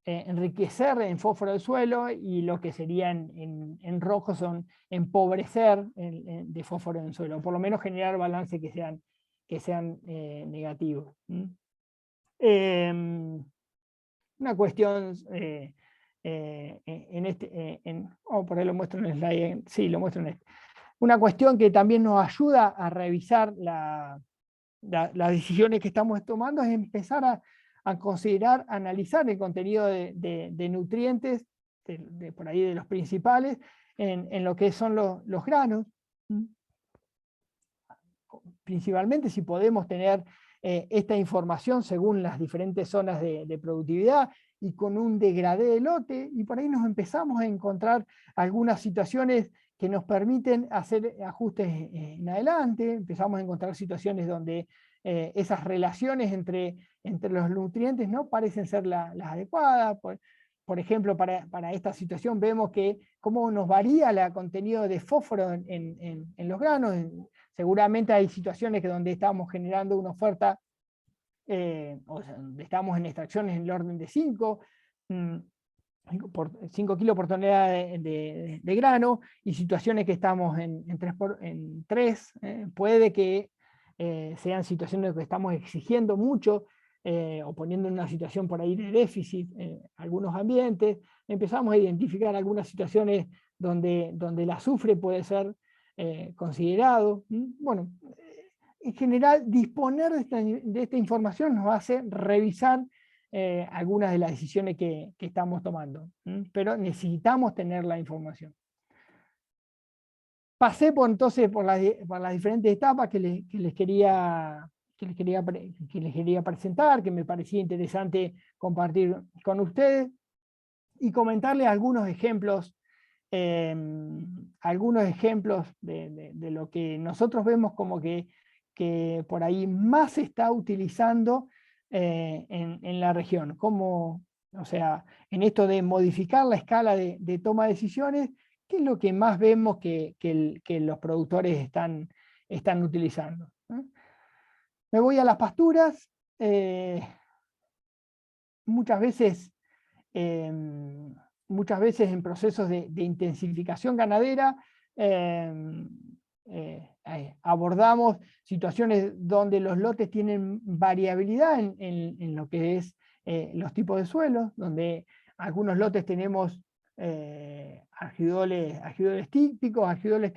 enriquecer en fósforo el suelo, y lo que sería en rojo son empobrecer de fósforo en el suelo, o por lo menos generar balances que sean negativos. Una cuestión, por ahí lo muestro en el slide, sí, lo muestro en este. Una cuestión que también nos ayuda a revisar las decisiones que estamos tomando es empezar a considerar, analizar el contenido de nutrientes, por ahí de los principales, en lo que son los granos. Principalmente si podemos tener esta información según las diferentes zonas de productividad y con un degradé de lote, y por ahí nos empezamos a encontrar algunas situaciones que nos permiten hacer ajustes en adelante. Empezamos a encontrar situaciones donde esas relaciones entre los nutrientes no parecen ser las adecuadas. Por ejemplo, para esta situación vemos que cómo nos varía el contenido de fósforo en los granos. Seguramente hay situaciones donde estamos generando una oferta, o sea, donde estamos en extracciones en el orden de 5 kilos por tonelada de grano, y situaciones que estamos en 3. Puede que sean situaciones que estamos exigiendo mucho, o poniendo en una situación por ahí de déficit algunos ambientes. Empezamos a identificar algunas situaciones donde el azufre puede ser considerado. Bueno, en general, disponer de esta información nos hace revisar algunas de las decisiones que estamos tomando, pero necesitamos tener la información. Pasé entonces por las diferentes etapas que les quería presentar, que me parecía interesante compartir con ustedes, y comentarles algunos ejemplos de lo que nosotros vemos como que por ahí más se está utilizando en la región, como, o sea, en esto de modificar la escala de toma de decisiones, ¿qué es lo que más vemos que los productores están utilizando? Me voy a las pasturas. Muchas veces en procesos de intensificación ganadera, abordamos situaciones donde los lotes tienen variabilidad en lo que es los tipos de suelos, donde algunos lotes tenemos algidoles típicos, algidoles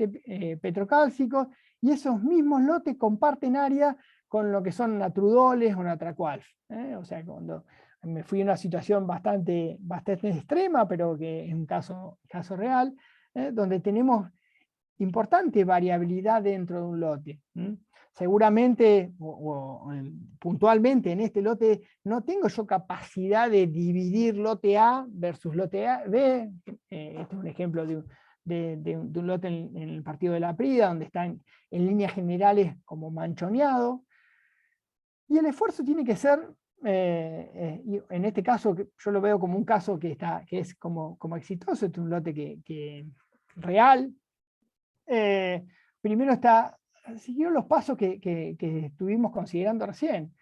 petrocálcicos, y esos mismos lotes comparten área con lo que son natrudoles o natracualf. O sea, cuando me fui a una situación bastante extrema, pero que es un caso real, donde tenemos importante variabilidad dentro de un lote. Seguramente, puntualmente en este lote, no tengo yo capacidad de dividir lote A versus lote B. Este es un ejemplo de un lote en el partido de la Prida, donde está en líneas generales como manchoneado. Y el esfuerzo tiene que ser, en este caso, yo lo veo como un caso que es como exitoso, este es un lote que real. Primero siguió los pasos que estuvimos considerando recién.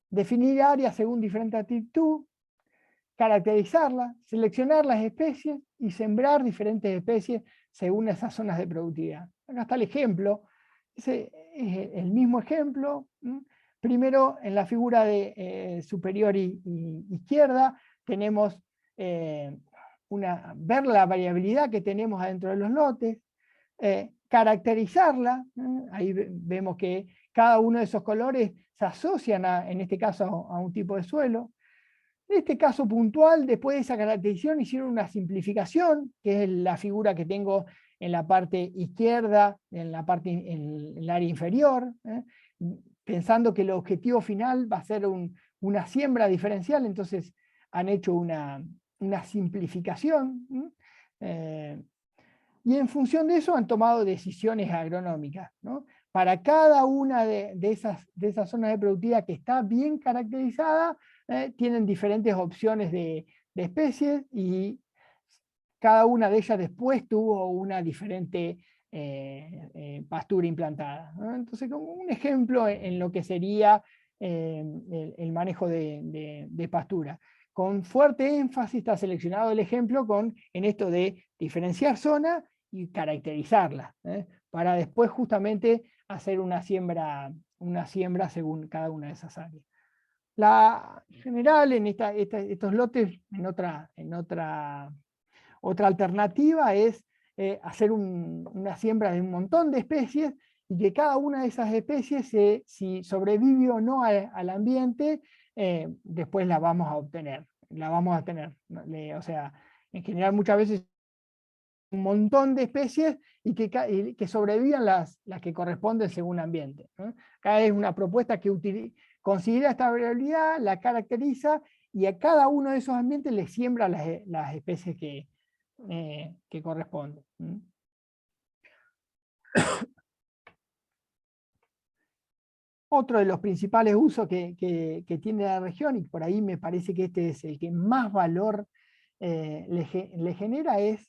Definir áreas según diferente altitud, caracterizarlas, seleccionar las especies y sembrar diferentes especies según esas zonas de productividad. Acá está el ejemplo. Ese es el mismo ejemplo. Primero, en la figura de superior y izquierda, tenemos ver la variabilidad que tenemos adentro de los lotes, caracterizarla. Ahí vemos que cada uno de esos colores se asocian, en este caso, a un tipo de suelo. En este caso puntual, después de esa caracterización, hicieron una simplificación, que es la figura que tengo en la parte izquierda, en el área inferior, pensando que el objetivo final va a ser una siembra diferencial. Entonces han hecho una simplificación, y en función de eso han tomado decisiones agronómicas, ¿no? Para cada una de esas zonas de productividad que está bien caracterizada, tienen diferentes opciones de especies, y cada una de ellas después tuvo una diferente pastura implantada, ¿no? Entonces, como un ejemplo en lo que sería el manejo de pastura. Con fuerte énfasis está seleccionado el ejemplo en esto de diferenciar zonas y caracterizarlas, para después justamente hacer una siembra según cada una de esas áreas. La general en estos lotes, en otra alternativa es hacer una siembra de un montón de especies, y que cada una de esas especies, si sobrevive o no al ambiente, después la vamos a obtener. O sea, en general muchas veces un montón de especies y que sobrevivan las que corresponden según ambiente, ¿no? Acá es una propuesta que considera esta variabilidad, la caracteriza, y a cada uno de esos ambientes le siembra las especies que corresponden. Otro de los principales usos que tiene la región, y por ahí me parece que este es el que más valor le genera, es,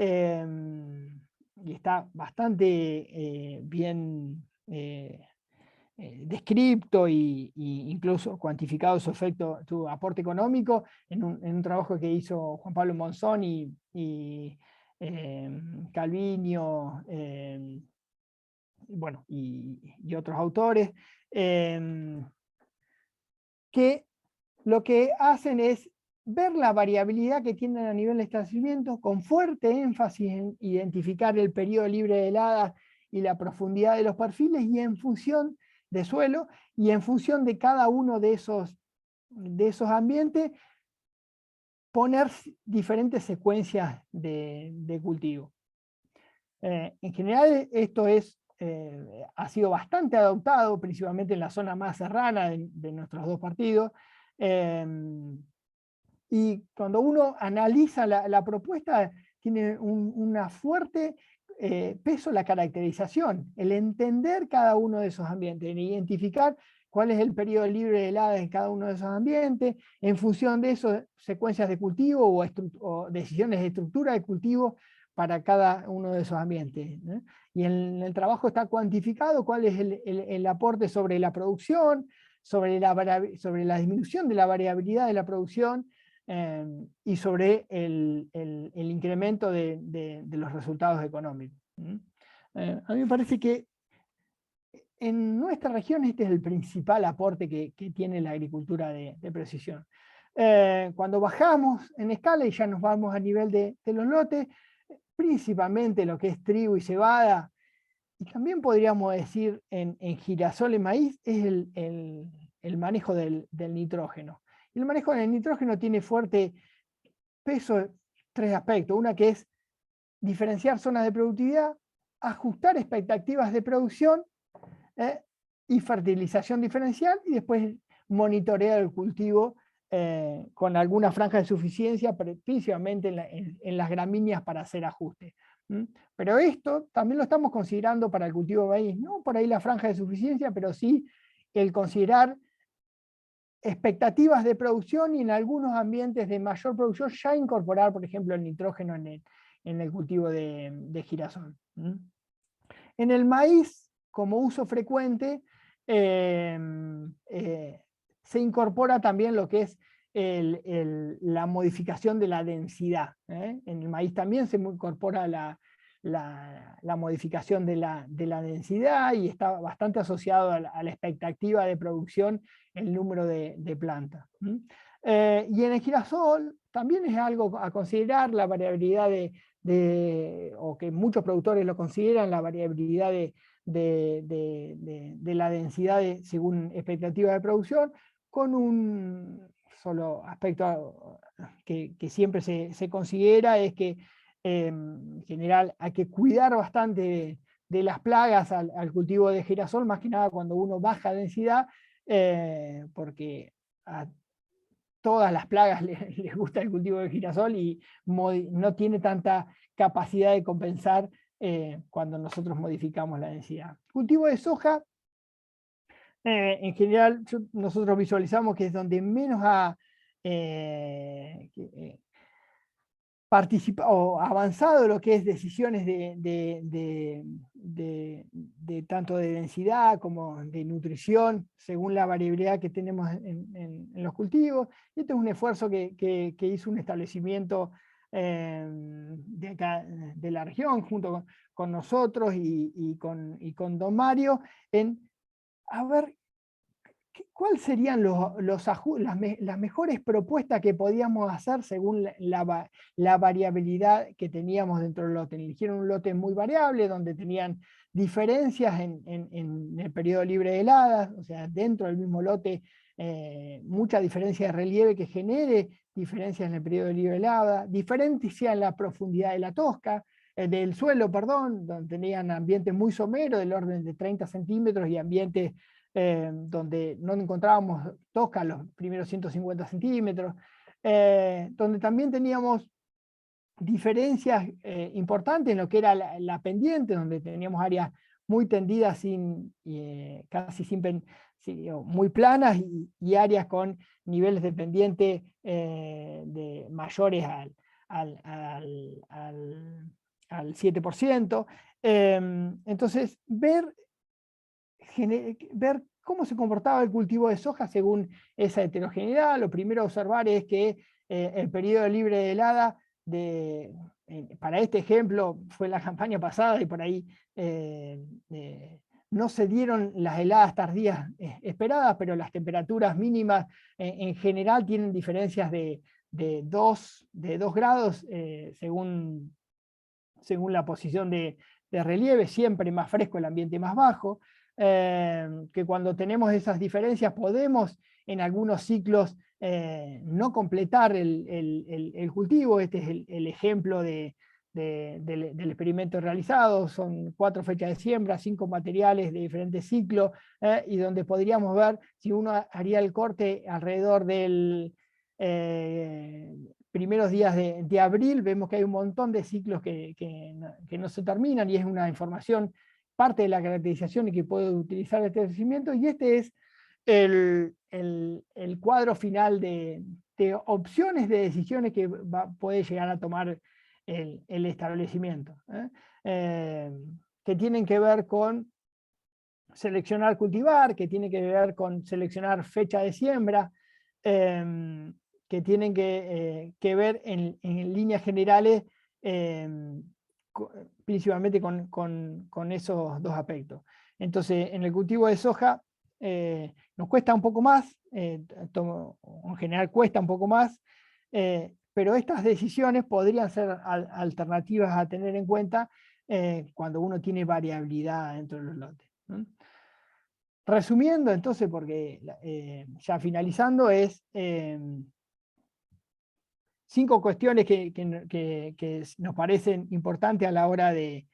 y está bastante bien descripto y incluso cuantificado su efecto, su aporte económico, en un trabajo que hizo Juan Pablo Monzón y Calviño, bueno, y otros autores, que lo que hacen es ver la variabilidad que tienen a nivel de establecimiento, con fuerte énfasis en identificar el periodo libre de heladas y la profundidad de los perfiles, y en función de suelo, y en función de cada uno de esos ambientes, poner diferentes secuencias de cultivo. En general esto ha sido bastante adoptado, principalmente en la zona más serrana de nuestros dos partidos, y cuando uno analiza la propuesta, tiene una fuerte peso la caracterización, el entender cada uno de esos ambientes, el identificar cuál es el periodo libre de heladas en cada uno de esos ambientes, en función de eso, secuencias de cultivo o decisiones de estructura de cultivo para cada uno de esos ambientes, ¿no? Y en el trabajo está cuantificado cuál es el aporte sobre la producción, sobre la disminución de la variabilidad de la producción, y sobre el incremento de los resultados económicos. A mí me parece que en nuestra región este es el principal aporte que tiene la agricultura de precisión. Cuando bajamos en escala y ya nos vamos a nivel de los lotes, principalmente lo que es trigo y cebada, y también podríamos decir en girasol y maíz, es el manejo del nitrógeno. Y el manejo del nitrógeno tiene fuerte peso en tres aspectos. Una que es diferenciar zonas de productividad, ajustar expectativas de producción y fertilización diferencial, y después monitorear el cultivo con alguna franja de suficiencia, principalmente en las gramíneas para hacer ajustes. Pero esto también lo estamos considerando para el cultivo de maíz, no por ahí la franja de suficiencia, pero sí el considerar expectativas de producción y en algunos ambientes de mayor producción ya incorporar, por ejemplo, el nitrógeno en el cultivo de girasol. En el maíz, como uso frecuente, se incorpora también lo que es la modificación de la densidad. En el maíz también se incorpora la modificación de la densidad y está bastante asociado a la expectativa de producción el número de plantas. Y en el girasol también es algo a considerar la variabilidad o que muchos productores lo consideran, la variabilidad de la densidad según expectativa de producción, con un solo aspecto que siempre se considera, es que en general hay que cuidar bastante de las plagas al cultivo de girasol, más que nada cuando uno baja densidad, porque a todas las plagas les gusta el cultivo de girasol y no tiene tanta capacidad de compensar cuando nosotros modificamos la densidad. Cultivo de soja, en general nosotros visualizamos que es donde menos ha participado o avanzado lo que es decisiones de tanto de densidad como de nutrición, según la variabilidad que tenemos en los cultivos. Y este es un esfuerzo que hizo un establecimiento de acá, de la región, junto con nosotros y con Don Mario, en a ver cuáles serían las mejores propuestas que podíamos hacer según la variabilidad que teníamos dentro del lote. Eligieron un lote muy variable, donde tenían diferencias en el periodo libre de heladas, o sea, dentro del mismo lote, mucha diferencia de relieve que genere diferencias en el periodo libre de helada, diferencia en la profundidad de la tosca, del suelo, perdón, donde tenían ambientes muy someros, del orden de 30 centímetros, y ambientes donde no encontrábamos tosca los primeros 150 centímetros, donde también teníamos diferencias importantes en lo que era la pendiente, donde teníamos áreas muy tendidas casi muy planas, y áreas con niveles de pendiente mayores al 7%. Entonces, ver cómo se comportaba el cultivo de soja según esa heterogeneidad. Lo primero a observar es que el periodo libre de helada, para este ejemplo, fue la campaña pasada y por ahí no se dieron las heladas tardías esperadas, pero las temperaturas mínimas en general tienen diferencias de 2 grados según la posición de relieve, siempre más fresco el ambiente más bajo. Que cuando tenemos esas diferencias podemos en algunos ciclos no completar el cultivo. Este es el ejemplo del experimento realizado. Son 4 fechas de siembra, 5 materiales de diferentes ciclos, y donde podríamos ver si uno haría el corte alrededor del primeros días de abril. Vemos que hay un montón de ciclos que no se terminan, y es una información parte de la caracterización y que puede utilizar este crecimiento. Y este es el cuadro final de opciones de decisiones que puede llegar a tomar el establecimiento, que tienen que ver con seleccionar cultivar, que tienen que ver con seleccionar fecha de siembra, que tienen que ver en líneas generales principalmente con esos dos aspectos. Entonces, en el cultivo de soja nos cuesta un poco más, en general cuesta un poco más, pero estas decisiones podrían ser alternativas a tener en cuenta cuando uno tiene variabilidad dentro de los lotes, ¿no? Resumiendo, entonces, porque ya finalizando, es 5 cuestiones que nos parecen importantes a la hora de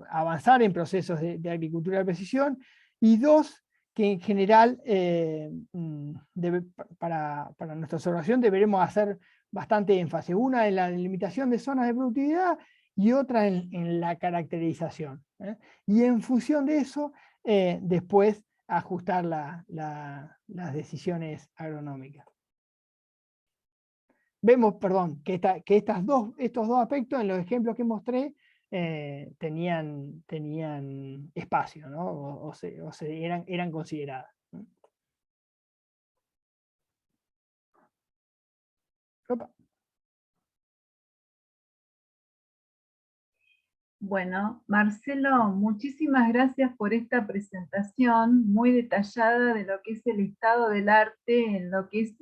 avanzar en procesos de agricultura de precisión, y 2 que en general para nuestra observación deberemos hacer bastante énfasis. Una en la delimitación de zonas de productividad y otra en la caracterización. Y en función de eso, después ajustar las decisiones agronómicas. Vemos, perdón, que estos dos aspectos en los ejemplos que mostré tenían espacio, ¿no? Eran consideradas. Opa. Bueno, Marcelo, muchísimas gracias por esta presentación muy detallada de lo que es el estado del arte en lo que es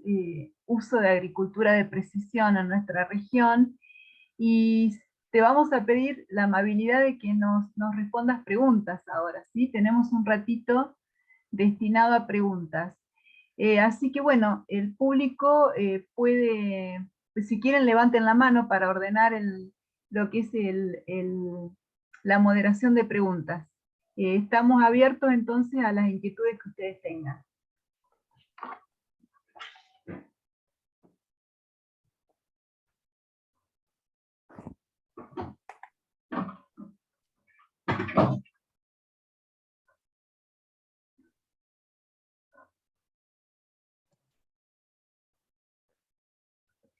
uso de agricultura de precisión en nuestra región. Y te vamos a pedir la amabilidad de que nos respondas preguntas ahora, ¿sí? Tenemos un ratito destinado a preguntas. Así que bueno, el público puede, pues, si quieren levanten la mano para ordenar lo que es la moderación de preguntas. Estamos abiertos entonces a las inquietudes que ustedes tengan.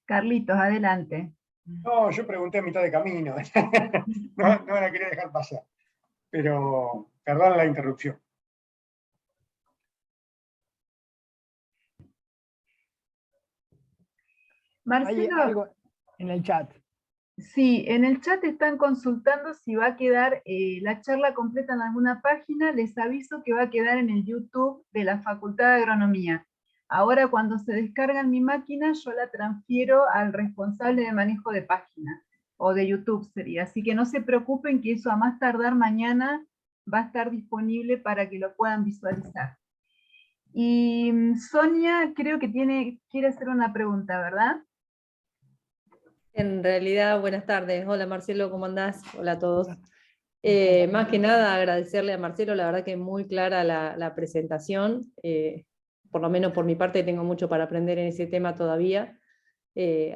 Carlitos, adelante. No, yo pregunté a mitad de camino. No la quería dejar pasar. Pero, perdón la interrupción. Hay Marcelo, algo en el chat. sí, en el chat están consultando si va a quedar la charla completa en alguna página. Les aviso que va a quedar en el YouTube de la Facultad de Agronomía. Ahora cuando se descarga en mi máquina, yo la transfiero al responsable de manejo de página, o de YouTube sería. Así que no se preocupen que eso a más tardar mañana va a estar disponible para que lo puedan visualizar. Y Sonia creo que quiere hacer una pregunta, ¿verdad? En realidad, buenas tardes. Hola Marcelo, ¿cómo andás? Hola a todos. Más que nada agradecerle a Marcelo, la verdad que muy clara la presentación. Por lo menos por mi parte tengo mucho para aprender en ese tema todavía.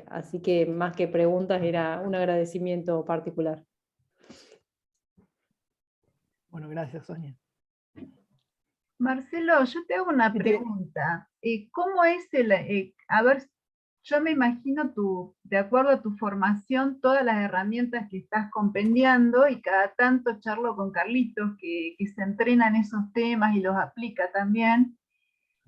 Así que más que preguntas era un agradecimiento particular. Bueno, gracias, Sonia. Marcelo, yo te hago una pregunta. ¿Cómo es a ver, yo me imagino de acuerdo a tu formación, todas las herramientas que estás compendiando, y cada tanto charlo con Carlitos, que se entrena en esos temas y los aplica también.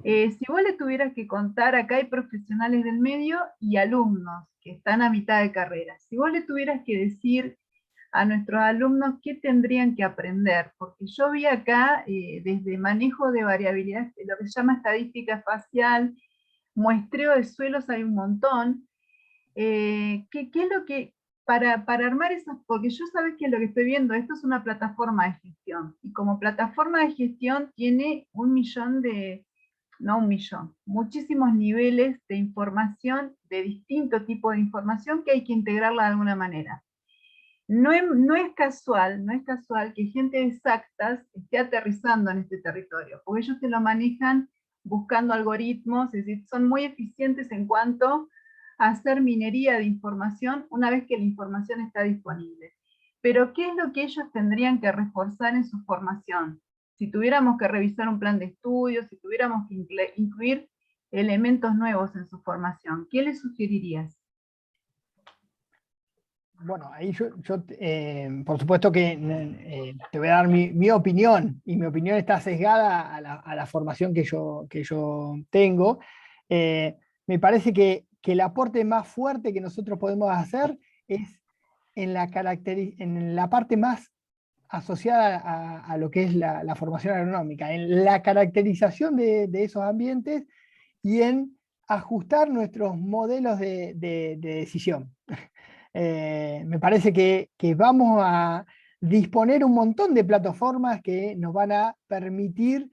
Si vos le tuvieras que contar, acá hay profesionales del medio y alumnos que están a mitad de carrera. Si vos le tuvieras que decir a nuestros alumnos qué tendrían que aprender, porque yo vi acá desde manejo de variabilidad, lo que se llama estadística espacial, muestreo de suelos hay un montón. ¿Qué es lo que, para armar esas, porque yo sabes que lo que estoy viendo, esto es una plataforma de gestión, y como plataforma de gestión tiene muchísimos niveles de información, de distinto tipo de información que hay que integrarla de alguna manera. No es casual que gente de exactas esté aterrizando en este territorio, porque ellos se lo manejan buscando algoritmos, es decir, son muy eficientes en cuanto a hacer minería de información una vez que la información está disponible. Pero ¿qué es lo que ellos tendrían que reforzar en su formación? Si tuviéramos que revisar un plan de estudios, si tuviéramos que incluir elementos nuevos en su formación, ¿qué les sugerirías? Bueno, ahí yo por supuesto que te voy a dar mi opinión, y mi opinión está sesgada a la formación que yo tengo. Me parece que que el aporte más fuerte que nosotros podemos hacer es en la parte más asociada a lo que es la formación agronómica, en la caracterización de esos ambientes y en ajustar nuestros modelos de decisión. Me parece que vamos a disponer un montón de plataformas que nos van a permitir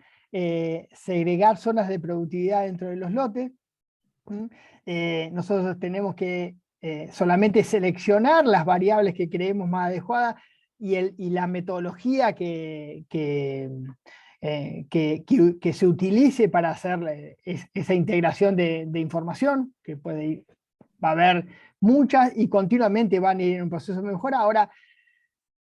segregar zonas de productividad dentro de los lotes. Nosotros tenemos que solamente seleccionar las variables que creemos más adecuadas y la metodología que se utilice para hacer esa integración de información, que va a haber muchas y continuamente van a ir en un proceso de mejora. Ahora,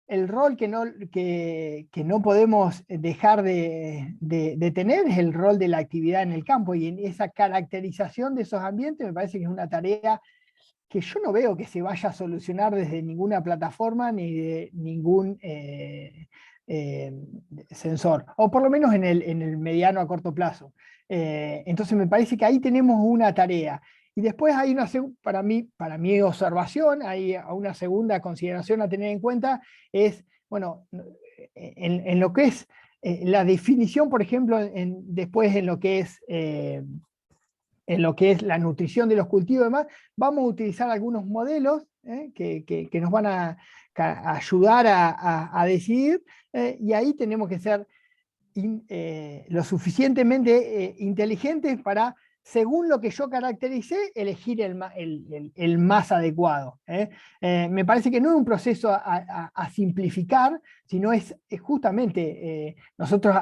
el rol que no podemos dejar de tener es el rol de la actividad en el campo, y en esa caracterización de esos ambientes me parece que es una tarea que yo no veo que se vaya a solucionar desde ninguna plataforma ni de ningún sensor, o por lo menos en el mediano a corto plazo. Entonces me parece que ahí tenemos una tarea. Y después hay para mi observación, hay una segunda consideración a tener en cuenta, es, bueno, en lo que es la definición, por ejemplo, después en lo que es la nutrición de los cultivos y demás, vamos a utilizar algunos modelos que nos van a ayudar a decidir, y ahí tenemos que ser lo suficientemente inteligentes para, según lo que yo caractericé, elegir el más adecuado. Me parece que no es un proceso a simplificar, sino es justamente nosotros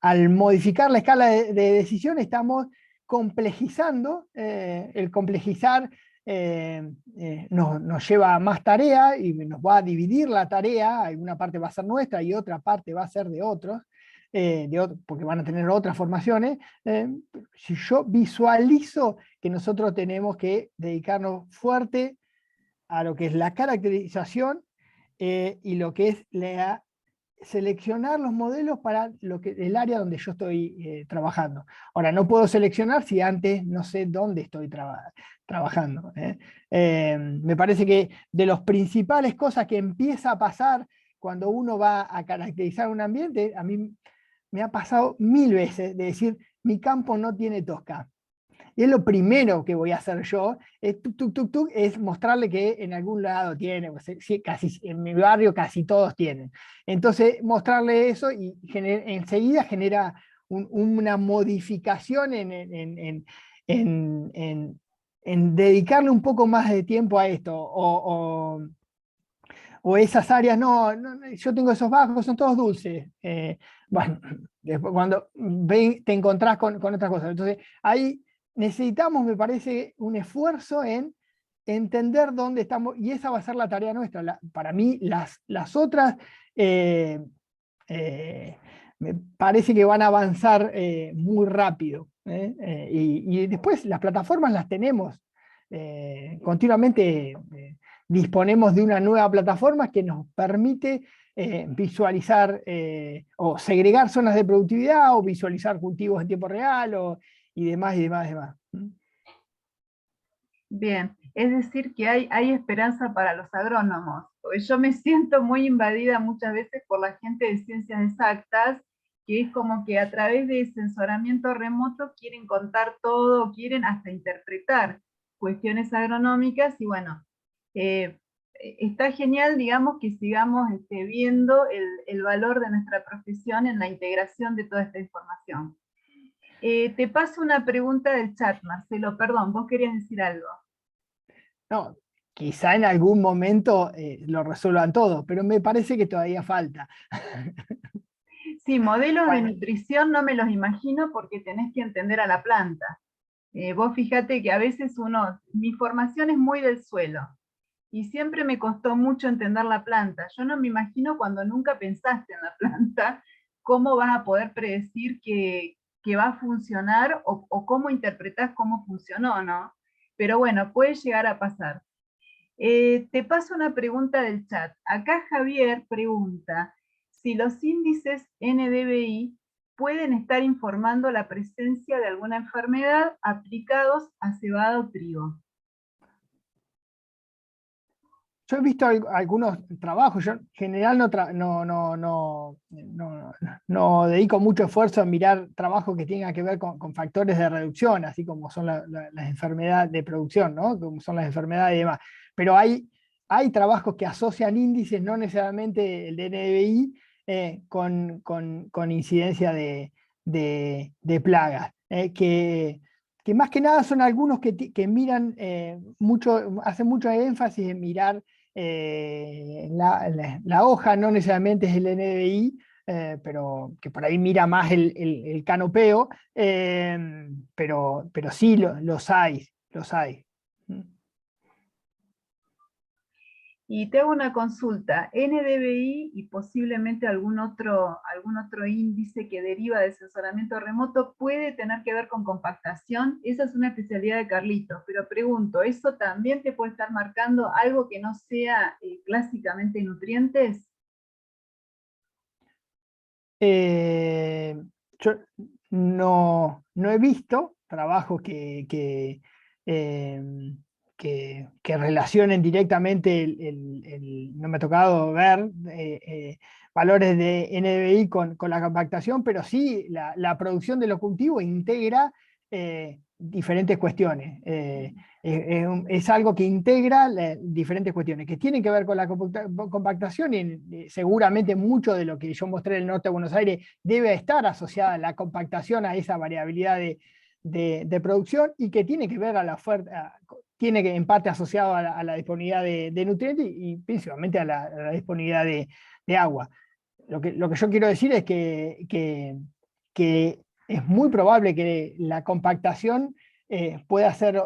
al modificar la escala de decisión estamos complejizando. El complejizar nos lleva a más tarea y nos va a dividir la tarea. Una parte va a ser nuestra y otra parte va a ser de otros, porque van a tener otras formaciones. Si yo visualizo que nosotros tenemos que dedicarnos fuerte a lo que es la caracterización y lo que es seleccionar los modelos para el área donde yo estoy trabajando. Ahora, no puedo seleccionar si antes no sé dónde estoy trabajando. Me parece que de las principales cosas que empieza a pasar cuando uno va a caracterizar un ambiente, a mí me ha pasado 1000 veces de decir, mi campo no tiene tosca. Y es lo primero que voy a hacer yo, es mostrarle que en algún lado tiene, casi, en mi barrio casi todos tienen. Entonces, mostrarle eso y enseguida genera una modificación en dedicarle un poco más de tiempo a esto, o esas áreas, no, yo tengo esos bajos, son todos dulces. Bueno, después cuando te encontrás con otras cosas. Entonces, ahí necesitamos, me parece, un esfuerzo en entender dónde estamos, y esa va a ser la tarea nuestra. Para mí, las otras me parece que van a avanzar muy rápido. Y después las plataformas las tenemos. Continuamente disponemos de una nueva plataforma que nos permite visualizar o segregar zonas de productividad, o visualizar cultivos en tiempo real, y demás, y demás, y demás. Bien, es decir que hay esperanza para los agrónomos, porque yo me siento muy invadida muchas veces por la gente de ciencias exactas, que es como que a través de sensoramiento remoto quieren contar todo, quieren hasta interpretar cuestiones agronómicas, y bueno, está genial, digamos, que sigamos viendo el valor de nuestra profesión en la integración de toda esta información. Te paso una pregunta del chat, Marcelo, perdón, vos querías decir algo. No, quizá en algún momento lo resuelvan todo, pero me parece que todavía falta. Sí, modelos Bueno. de nutrición no me los imagino porque tenés que entender a la planta. Vos fíjate que a veces mi formación es muy del suelo, y siempre me costó mucho entender la planta. Yo no me imagino, cuando nunca pensaste en la planta, cómo vas a poder predecir que va a funcionar, o cómo interpretás cómo funcionó, ¿no? Pero bueno, puede llegar a pasar. Te paso una pregunta del chat. Acá Javier pregunta si los índices NDVI pueden estar informando la presencia de alguna enfermedad aplicados a cebada o trigo. Yo he visto algunos trabajos, yo en general no dedico mucho esfuerzo a mirar trabajos que tengan que ver con factores de reducción, así como son las enfermedades de producción, ¿no? Como son las enfermedades y demás. Pero hay trabajos que asocian índices, no necesariamente el de NDVI, con incidencia de plagas, que más que nada son algunos que miran hacen mucho énfasis en mirar la hoja, no necesariamente es el NDVI, pero que por ahí mira más el canopeo, pero sí los hay. Y te hago una consulta, NDVI y posiblemente algún otro índice que deriva del sensoramiento remoto puede tener que ver con compactación. Esa es una especialidad de Carlitos, pero pregunto, ¿eso también te puede estar marcando algo que no sea clásicamente nutrientes? Yo no he visto trabajos que relacionen directamente, no me ha tocado ver valores de NDVI con la compactación, pero sí la producción de los cultivos integra diferentes cuestiones. Es algo que integra diferentes cuestiones que tienen que ver con la compactación, y seguramente mucho de lo que yo mostré en el norte de Buenos Aires debe estar asociada a la compactación, a esa variabilidad de producción, y que tiene que ver a la oferta, tiene que en parte asociado a la disponibilidad de nutrientes y principalmente a la disponibilidad de agua. Lo que yo quiero decir es que es muy probable que la compactación pueda ser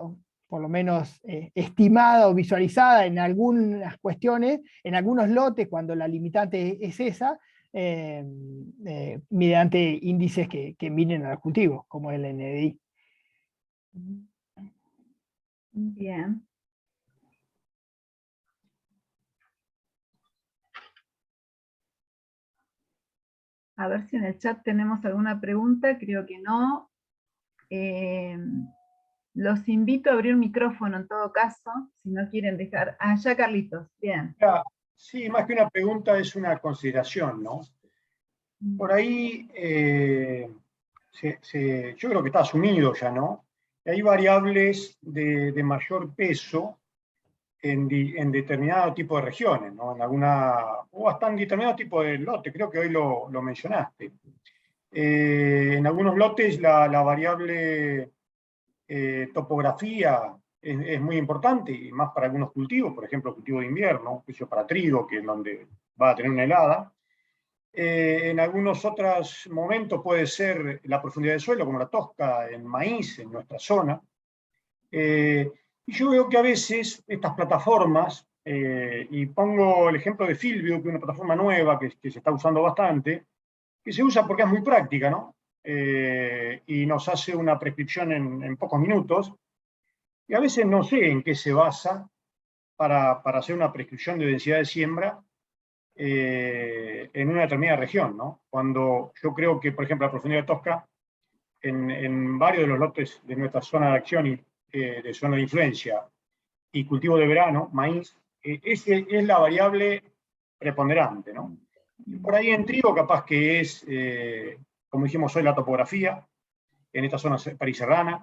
por lo menos estimada o visualizada en algunas cuestiones, en algunos lotes, cuando la limitante es esa, mediante índices que miren a los cultivos, como el NDI. Bien. A ver si en el chat tenemos alguna pregunta, creo que no. Los invito a abrir un micrófono en todo caso, si no quieren dejar. Ah, ya Carlitos, bien. Sí, más que una pregunta es una consideración, ¿no? Por ahí yo creo que está asumido ya, ¿no? Hay variables de mayor peso en determinado tipo de regiones, ¿no? O hasta en determinado tipo de lote, creo que hoy lo mencionaste. En algunos lotes la variable topografía es muy importante, y más para algunos cultivos, por ejemplo, cultivo de invierno, juicio para trigo, que es donde va a tener una helada. En algunos otros momentos puede ser la profundidad del suelo, como la tosca en maíz, en nuestra zona. Y yo veo que a veces estas plataformas, y pongo el ejemplo de Fieldview, que es una plataforma nueva que se está usando bastante, que se usa porque es muy práctica, ¿no? Y nos hace una prescripción en pocos minutos, y a veces no sé en qué se basa para hacer una prescripción de densidad de siembra en una determinada región, ¿no? Cuando yo creo que, por ejemplo, la profundidad de tosca, en varios de los lotes de nuestra zona de acción y de zona de influencia y cultivo de verano, maíz, es la variable preponderante, ¿no? Y por ahí en trigo capaz que es, como dijimos hoy, la topografía, en esta zona periserrana.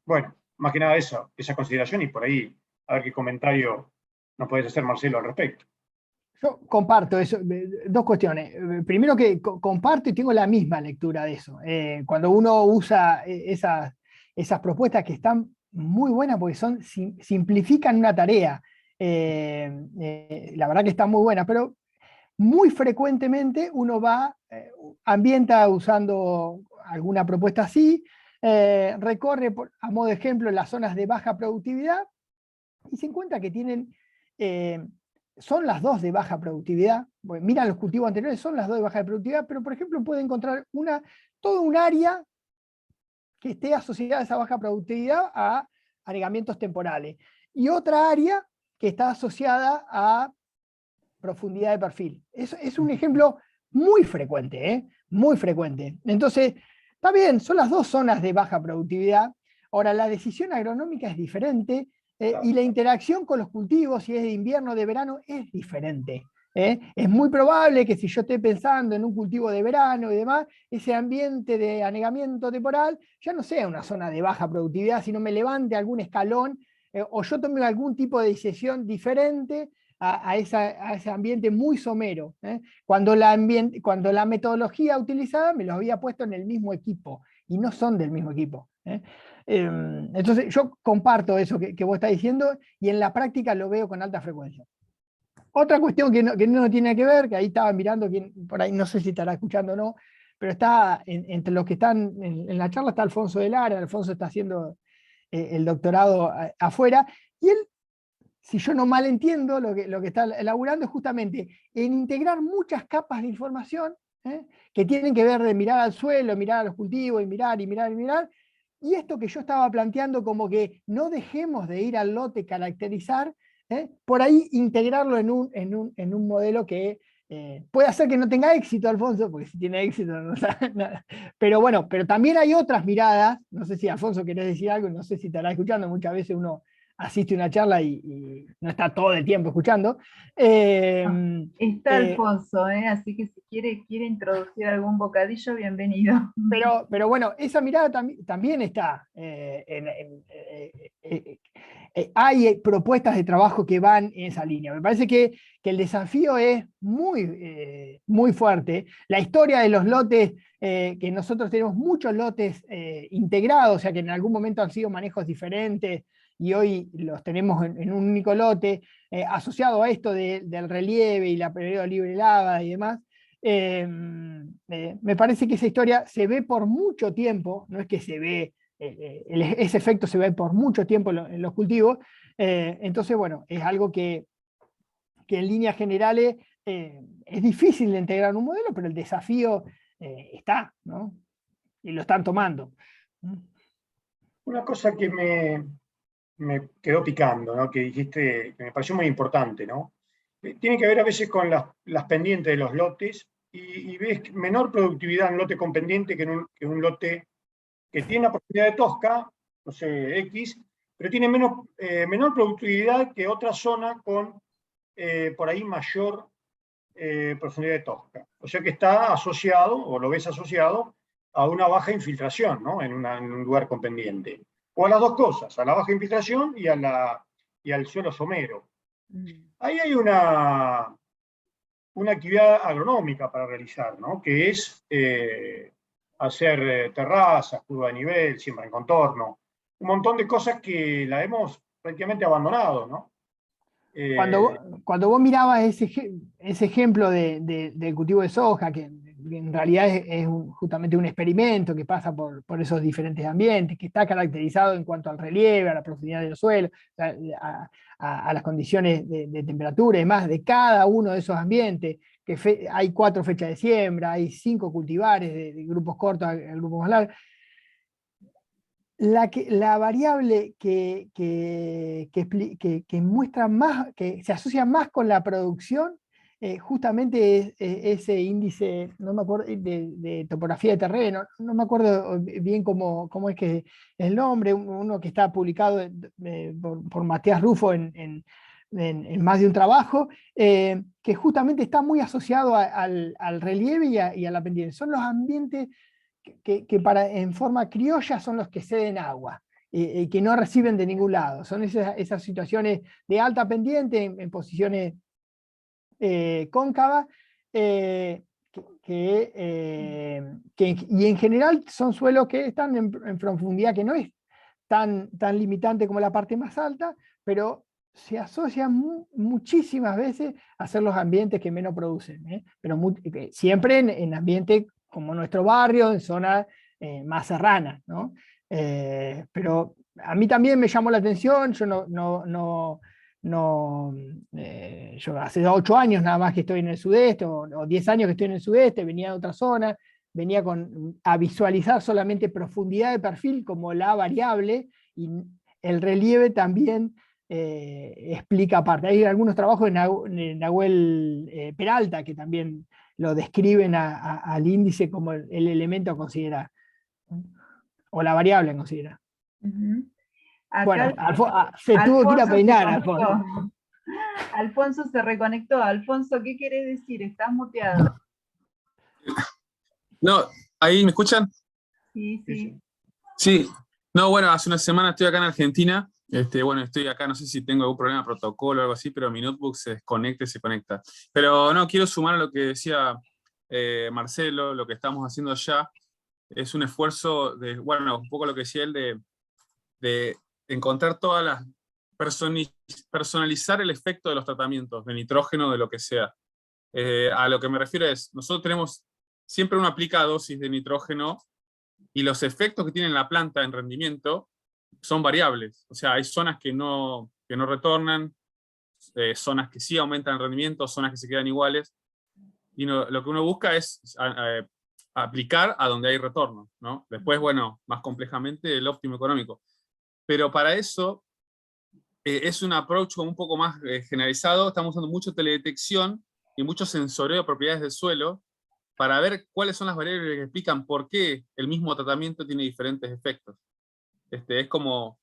Bueno, más que nada esa consideración, y por ahí a ver qué comentario nos puedes hacer, Marcelo, al respecto. Yo comparto eso, dos cuestiones. Primero, que comparto y tengo la misma lectura de eso. Cuando uno usa esas propuestas, que están muy buenas porque simplifican una tarea, la verdad que están muy buenas, pero muy frecuentemente uno ambienta usando alguna propuesta así, recorre, a modo de ejemplo, las zonas de baja productividad y se encuentra que son las dos de baja productividad. Bueno, mira los cultivos anteriores, son las dos de baja productividad, pero por ejemplo puede encontrar todo un área que esté asociada a esa baja productividad a anegamientos temporales, y otra área que está asociada a profundidad de perfil. Es un ejemplo muy frecuente, ¿eh? Muy frecuente. Entonces, está bien, son las dos zonas de baja productividad. Ahora, la decisión agronómica es diferente y la interacción con los cultivos, si es de invierno o de verano, es diferente. Es muy probable que si yo esté pensando en un cultivo de verano y demás, ese ambiente de anegamiento temporal ya no sea una zona de baja productividad, sino me levante algún escalón o yo tome algún tipo de decisión diferente a ese ambiente muy somero. Cuando la metodología utilizada me los había puesto en el mismo equipo y no son del mismo equipo. Entonces yo comparto eso que vos estás diciendo y en la práctica lo veo con alta frecuencia. Otra cuestión que no tiene que ver, que ahí estaba mirando, por ahí no sé si estará escuchando o no, pero está entre los que están en la charla está Alfonso de Lara. Alfonso está haciendo el doctorado afuera, y él, si yo no mal entiendo, lo que está elaborando es justamente en integrar muchas capas de información que tienen que ver de mirar al suelo, mirar a los cultivos, y mirar, y mirar, y mirar, y esto que yo estaba planteando como que no dejemos de ir al lote, caracterizar, por ahí integrarlo en un modelo que puede hacer que no tenga éxito, Alfonso, porque si tiene éxito no sabe nada. Pero bueno, pero también hay otras miradas. No sé si Alfonso querés decir algo, no sé si estará escuchando. Muchas veces uno asiste a una charla y no está todo el tiempo escuchando. Está Alfonso, así que si quiere introducir algún bocadillo, bienvenido. Pero bueno, esa mirada también está. Hay propuestas de trabajo que van en esa línea. Me parece que el desafío es muy fuerte. La historia de los lotes, que nosotros tenemos muchos lotes integrados, o sea que en algún momento han sido manejos diferentes y hoy los tenemos en un único lote, asociado a esto del relieve y la periodo libre lava y demás. Me parece que esa historia se ve por mucho tiempo, no es que se ve, ese efecto se ve por mucho tiempo en los cultivos. Entonces, bueno, es algo que en líneas generales es difícil de integrar en un modelo, pero el desafío está, ¿no? Y lo están tomando. Una cosa que me quedó picando, ¿no? Que dijiste, que me pareció muy importante, ¿no? Tiene que ver a veces con las pendientes de los lotes, y ves menor productividad en un lote con pendiente que en un lote que tiene una profundidad de tosca, no sé, X, pero tiene menor productividad que otra zona con por ahí mayor profundidad de tosca. O sea que está asociado, o lo ves asociado, a una baja infiltración, ¿no? En un lugar con pendiente. O a las dos cosas, a la baja infiltración y al suelo somero. Ahí hay una actividad agronómica para realizar, ¿no? Que es hacer terrazas, curva de nivel, siembra en contorno, un montón de cosas que la hemos prácticamente abandonado, ¿no? Cuando vos mirabas ese ejemplo del cultivo de soja, que en realidad es justamente un experimento que pasa por esos diferentes ambientes, que está caracterizado en cuanto al relieve, a la profundidad del suelo, a las condiciones de temperatura y demás de cada uno de esos ambientes, que hay 4 fechas de siembra, hay 5 cultivares de grupos cortos a grupos más largos. La variable que muestra más, que se asocia más con la producción, justamente es ese índice, no me acuerdo, de topografía de terreno, no me acuerdo bien cómo es que es el nombre, uno que está publicado por Matías Rufo en más de un trabajo, que justamente está muy asociado al relieve y a la pendiente. Son los ambientes que en forma criolla son los que ceden agua, que no reciben de ningún lado. Son esas situaciones de alta pendiente en posiciones cóncavas, y en general son suelos que están en profundidad que no es tan limitante como la parte más alta, pero se asocian muchísimas veces a ser los ambientes que menos producen, pero siempre en ambientes como nuestro barrio, en zonas más serranas, ¿no? Pero a mí también me llamó la atención. Yo yo hace 8 años nada más que estoy en el sudeste, o 10 años que estoy en el sudeste, venía de otra zona, venía a visualizar solamente profundidad de perfil como la variable, y el relieve también explica aparte. Hay algunos trabajos de Nahuel Peralta que también lo describen al índice como el elemento a considerar, o la variable a considerar. Ujú. Acá Bueno, se tuvo que ir a Alfonso se peinar, conectó. Alfonso. Alfonso se reconectó. Alfonso, ¿qué querés decir? Estás muteado. No, ¿ahí me escuchan? Sí, sí. Sí. No, bueno, hace una semana estoy acá en Argentina. Bueno, estoy acá, no sé si tengo algún problema de protocolo o algo así, pero mi notebook se desconecta y se conecta. Pero no, quiero sumar a lo que decía Marcelo, lo que estamos haciendo allá. Es un esfuerzo de, bueno, un poco lo que decía él de encontrar todas las, personalizar el efecto de los tratamientos, de nitrógeno, de lo que sea. A lo que me refiero es, nosotros tenemos siempre una aplica dosis de nitrógeno y los efectos que tiene la planta en rendimiento son variables. O sea, hay zonas que no retornan, zonas que sí aumentan el rendimiento, zonas que se quedan iguales. Y lo que uno busca es aplicar a donde hay retorno, ¿no? Después, bueno, más complejamente, el óptimo económico. Pero para eso es un approach como un poco más generalizado. Estamos usando mucho teledetección y mucho sensoreo de propiedades del suelo para ver cuáles son las variables que explican por qué el mismo tratamiento tiene diferentes efectos. Es como,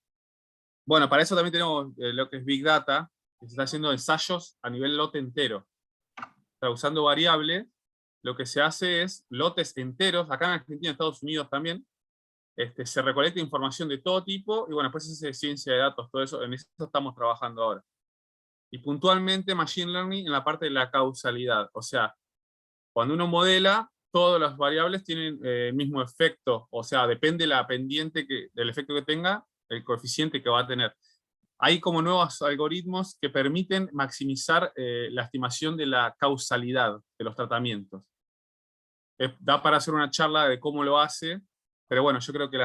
bueno, para eso también tenemos lo que es Big Data, que se está haciendo ensayos a nivel lote entero. O sea, usando variables, lo que se hace es lotes enteros, acá en Argentina, en Estados Unidos también, se recolecta información de todo tipo, y bueno, después se hace ciencia de datos, todo eso, en eso estamos trabajando ahora. Y puntualmente Machine Learning en la parte de la causalidad, o sea, cuando uno modela, todas las variables tienen el mismo efecto, o sea, depende la pendiente del efecto que tenga, el coeficiente que va a tener. Hay como nuevos algoritmos que permiten maximizar la estimación de la causalidad de los tratamientos. Da para hacer una charla de cómo lo hace, pero bueno, yo creo que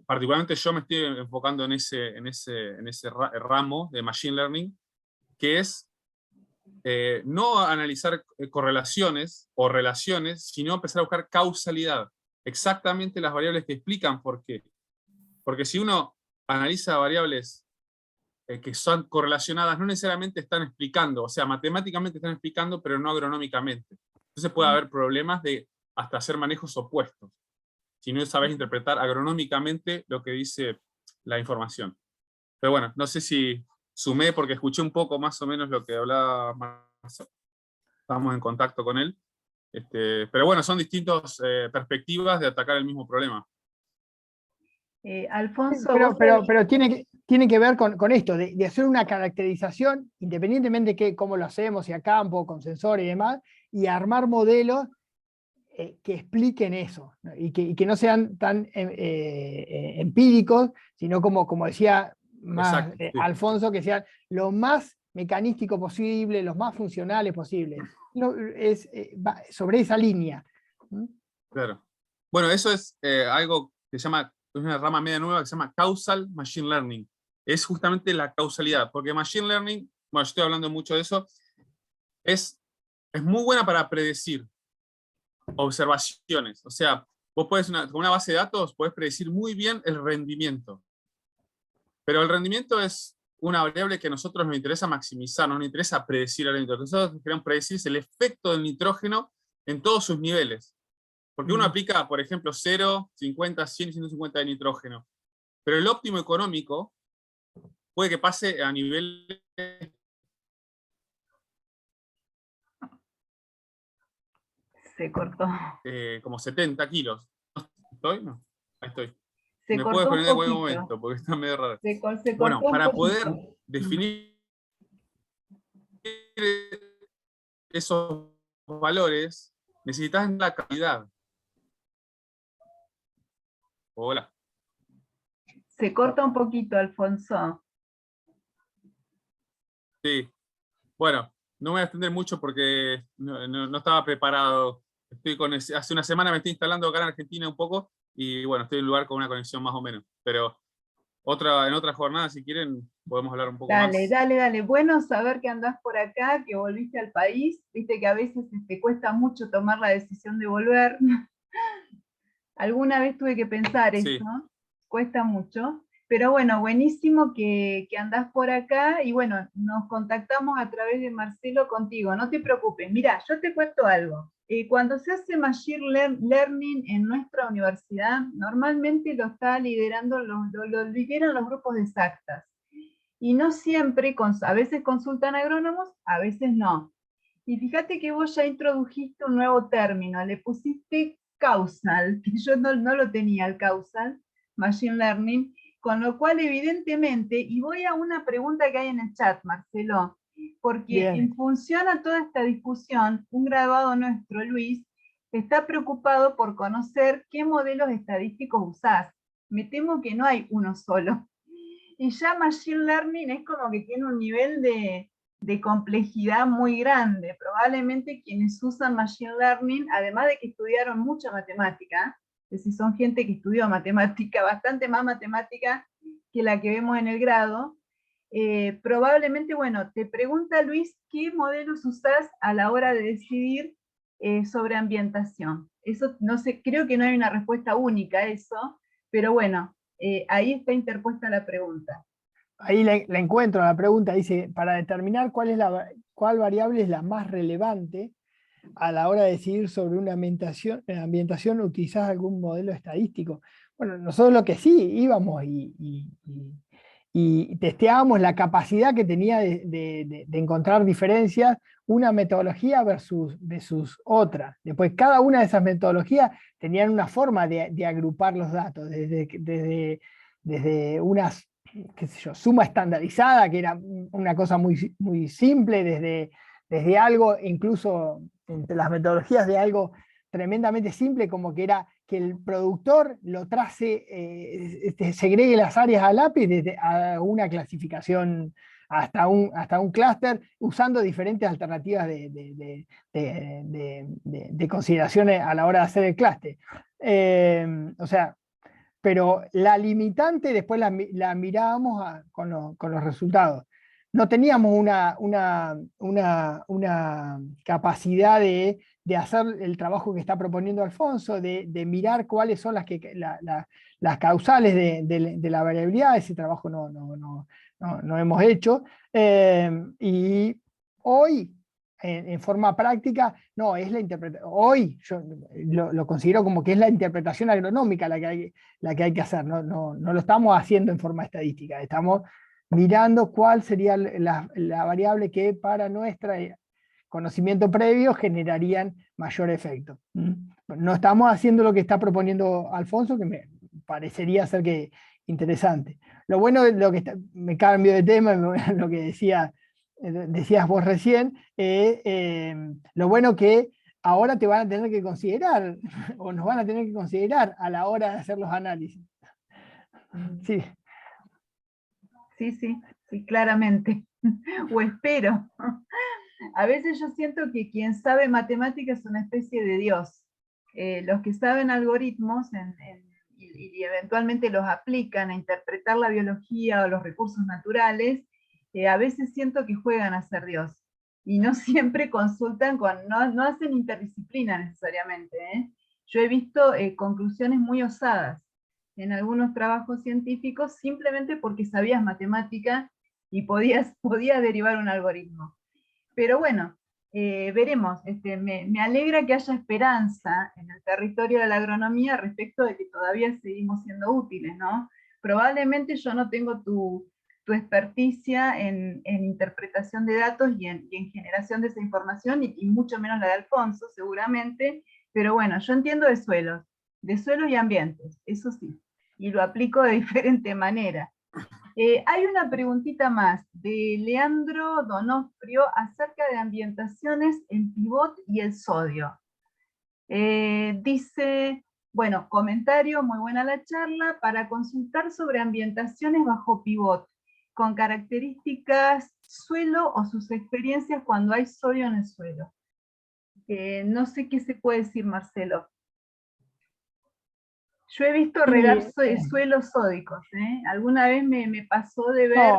particularmente yo me estoy enfocando en ese ramo de Machine Learning, que es no analizar correlaciones o relaciones, sino empezar a buscar causalidad. Exactamente las variables que explican por qué. Porque si uno analiza variables que son correlacionadas, no necesariamente están explicando, o sea, matemáticamente están explicando, pero no agronómicamente. Entonces puede haber problemas de hasta hacer manejos opuestos, si no sabes interpretar agronómicamente lo que dice la información. Pero bueno, no sé si sumé porque escuché un poco más o menos lo que hablaba Marcelo. Estamos en contacto con él. Pero bueno, son distintas perspectivas de atacar el mismo problema. Alfonso, Pero tiene que ver con esto, de hacer una caracterización, independientemente de cómo lo hacemos, si a campo, con sensores y demás, y armar modelos que expliquen eso, ¿no? y que no sean tan empíricos, sino como decía más Exacto, sí. Alfonso, que sean lo más mecanístico posible, los más funcionales posibles. Sobre esa línea. Claro. Bueno, eso es algo que se llama, es una rama media nueva que se llama Causal Machine Learning. Es justamente la causalidad, porque Machine Learning, bueno, yo estoy hablando mucho de eso, es muy buena para predecir observaciones. O sea, vos podés, con una base de datos, podés predecir muy bien el rendimiento. Pero el rendimiento es una variable que a nosotros nos interesa maximizar, no nos interesa predecir el rendimiento. Lo que nosotros queremos predecir es el efecto del nitrógeno en todos sus niveles. Porque uno aplica, por ejemplo, 0, 50, 100 y 150 de nitrógeno. Pero el óptimo económico puede que pase a nivel... se cortó. Como 70 kilos. ¿Estoy? No, ahí estoy. Se Me cortó puedo un desconectar en cualquier poquito. momento, porque está medio raro. Se Bueno, cortó un para poder poquito. definir esos valores, necesitas la calidad. Hola. Se corta un poquito, Alfonso. Sí. Bueno, no me voy a extender mucho porque no estaba preparado. Hace una semana me estoy instalando acá en Argentina un poco y bueno, estoy en un lugar con una conexión más o menos. Pero en otra jornada, si quieren, podemos hablar un poco más. Dale. Bueno saber que andás por acá, que volviste al país. Viste que a veces te cuesta mucho tomar la decisión de volver. Alguna vez tuve que pensar Sí. eso. Cuesta mucho. Pero bueno, buenísimo que andás por acá y bueno, nos contactamos a través de Marcelo contigo, no te preocupes. Mira, yo te cuento algo. Cuando se hace Machine Learning en nuestra universidad, normalmente lo está liderando, lo lideran los grupos de exactas. Y no siempre, a veces consultan agrónomos, a veces no. Y fíjate que vos ya introdujiste un nuevo término, le pusiste causal, que yo no lo tenía el causal, Machine Learning, con lo cual evidentemente, y voy a una pregunta que hay en el chat, Marcelo, porque Bien. en función a toda esta discusión, un graduado nuestro, Luis, está preocupado por conocer qué modelos estadísticos usás. Me temo que no hay uno solo. Y ya Machine Learning es como que tiene un nivel de complejidad muy grande. Probablemente quienes usan Machine Learning, además de que estudiaron mucha matemática, es decir, son gente que estudió matemática, bastante más matemática que la que vemos en el grado, probablemente, bueno, te pregunta Luis, ¿qué modelos usás a la hora de decidir sobre ambientación? Eso, no sé, creo que no hay una respuesta única a eso, pero bueno, ahí está interpuesta la pregunta. Ahí la encuentro, la pregunta dice, para determinar cuál variable es la más relevante a la hora de decidir sobre una ambientación, ¿utilizás algún modelo estadístico? Bueno, nosotros lo que sí íbamos y testeábamos la capacidad que tenía de encontrar diferencias, una metodología versus otra. Después, cada una de esas metodologías tenían una forma de agrupar los datos, desde unas, qué sé yo, suma estandarizada, que era una cosa muy, muy simple, desde algo, incluso entre las metodologías de algo tremendamente simple, como que era que el productor lo trace, segregue las áreas a lápiz desde a una clasificación hasta un clúster, usando diferentes alternativas de consideraciones a la hora de hacer el clúster. O sea, pero la limitante después la mirábamos con los resultados. No teníamos una capacidad de hacer el trabajo que está proponiendo Alfonso, de mirar cuáles son las causales de la variabilidad. Ese trabajo no hemos hecho. Y hoy, en forma práctica, no, es la interpretación. Hoy yo lo considero como que es la interpretación agronómica la que hay que hacer. No lo estamos haciendo en forma estadística, estamos mirando cuál sería la variable que para nuestro conocimiento previo generarían mayor efecto. No estamos haciendo lo que está proponiendo Alfonso, que me parecería ser que interesante. Lo bueno, me cambio de tema, lo que decías vos recién, lo bueno que ahora te van a tener que considerar, o nos van a tener que considerar a la hora de hacer los análisis. Sí. Sí, claramente. O espero. A veces yo siento que quien sabe matemáticas es una especie de Dios. Los que saben algoritmos y eventualmente los aplican a interpretar la biología o los recursos naturales, a veces siento que juegan a ser Dios. Y no siempre consultan no hacen interdisciplina necesariamente. Yo he visto conclusiones muy osadas en algunos trabajos científicos simplemente porque sabías matemática y podía derivar un algoritmo. Pero bueno, veremos. Me alegra que haya esperanza en el territorio de la agronomía respecto de que todavía seguimos siendo útiles, ¿no? Probablemente yo no tengo tu experticia en interpretación de datos y en generación de esa información, y mucho menos la de Alfonso, seguramente, pero bueno, yo entiendo de suelos y ambientes, eso sí, y lo aplico de diferente manera. Hay una preguntita más de Leandro Donofrio acerca de ambientaciones en pivot y el sodio. Dice, bueno, comentario, muy buena la charla, para consultar sobre ambientaciones bajo pivot, con características suelo o sus experiencias cuando hay sodio en el suelo. No sé qué se puede decir, Marcelo. Yo he visto regar suelos sódicos. Alguna vez me pasó de ver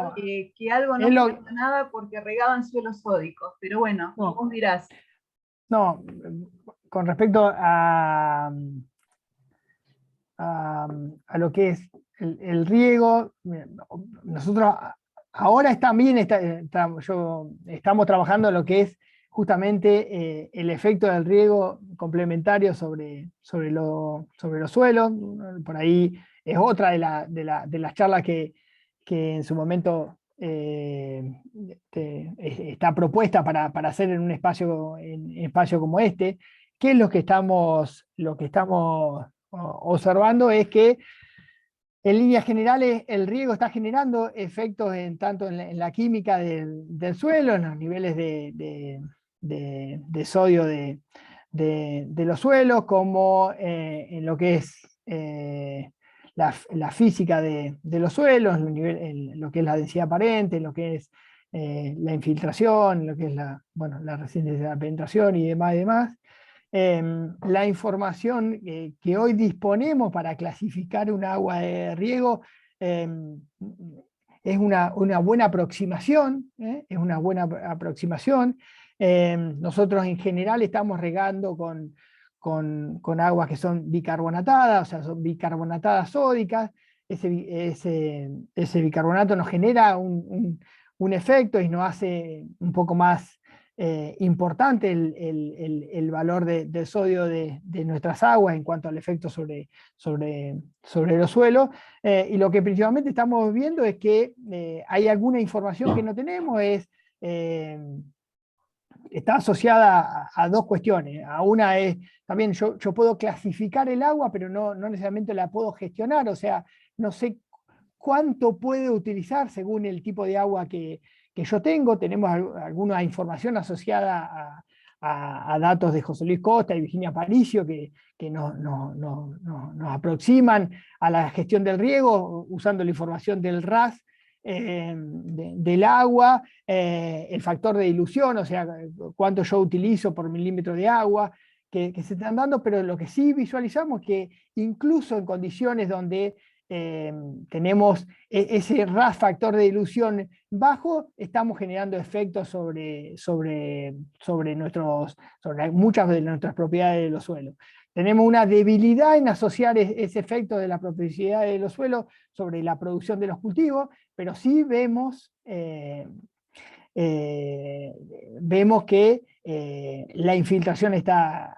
que algo no funcionaba porque regaban suelos sódicos, pero bueno, vos dirás. No, con respecto a lo que es el riego, nosotros ahora también estamos trabajando en lo que es justamente el efecto del riego complementario sobre los suelos. Por ahí es otra de las charlas que en su momento está propuesta para hacer en un espacio como este. ¿Qué es lo que estamos observando? Es que en líneas generales el riego está generando efectos tanto en la química del suelo, en los niveles de sodio de los suelos, como en lo que es la física de los suelos, en lo que es la densidad aparente, en lo que es la infiltración, en lo que es la resistencia de la penetración y demás. La información que hoy disponemos para clasificar un agua de riego es una buena aproximación, es una buena aproximación. Nosotros en general estamos regando con aguas que son bicarbonatadas, o sea, son bicarbonatadas sódicas. Ese bicarbonato nos genera un efecto y nos hace un poco más importante el valor del sodio de nuestras aguas en cuanto al efecto sobre los suelos. Y lo que principalmente estamos viendo es que hay alguna información que no tenemos, está asociada a dos cuestiones. A una es, también yo puedo clasificar el agua, pero no necesariamente la puedo gestionar, o sea, no sé cuánto puede utilizar según el tipo de agua que yo tengo. Tenemos alguna información asociada a datos de José Luis Costa y Virginia Paricio que nos aproximan a la gestión del riego usando la información del RAS del agua, el factor de dilución, o sea, cuánto yo utilizo por milímetro de agua que se están dando, pero lo que sí visualizamos es que incluso en condiciones donde tenemos ese RAS factor de dilución bajo, estamos generando efectos sobre muchas de nuestras propiedades de los suelos. Tenemos una debilidad en asociar ese efecto de la propiedad de los suelos sobre la producción de los cultivos, pero sí vemos que la infiltración está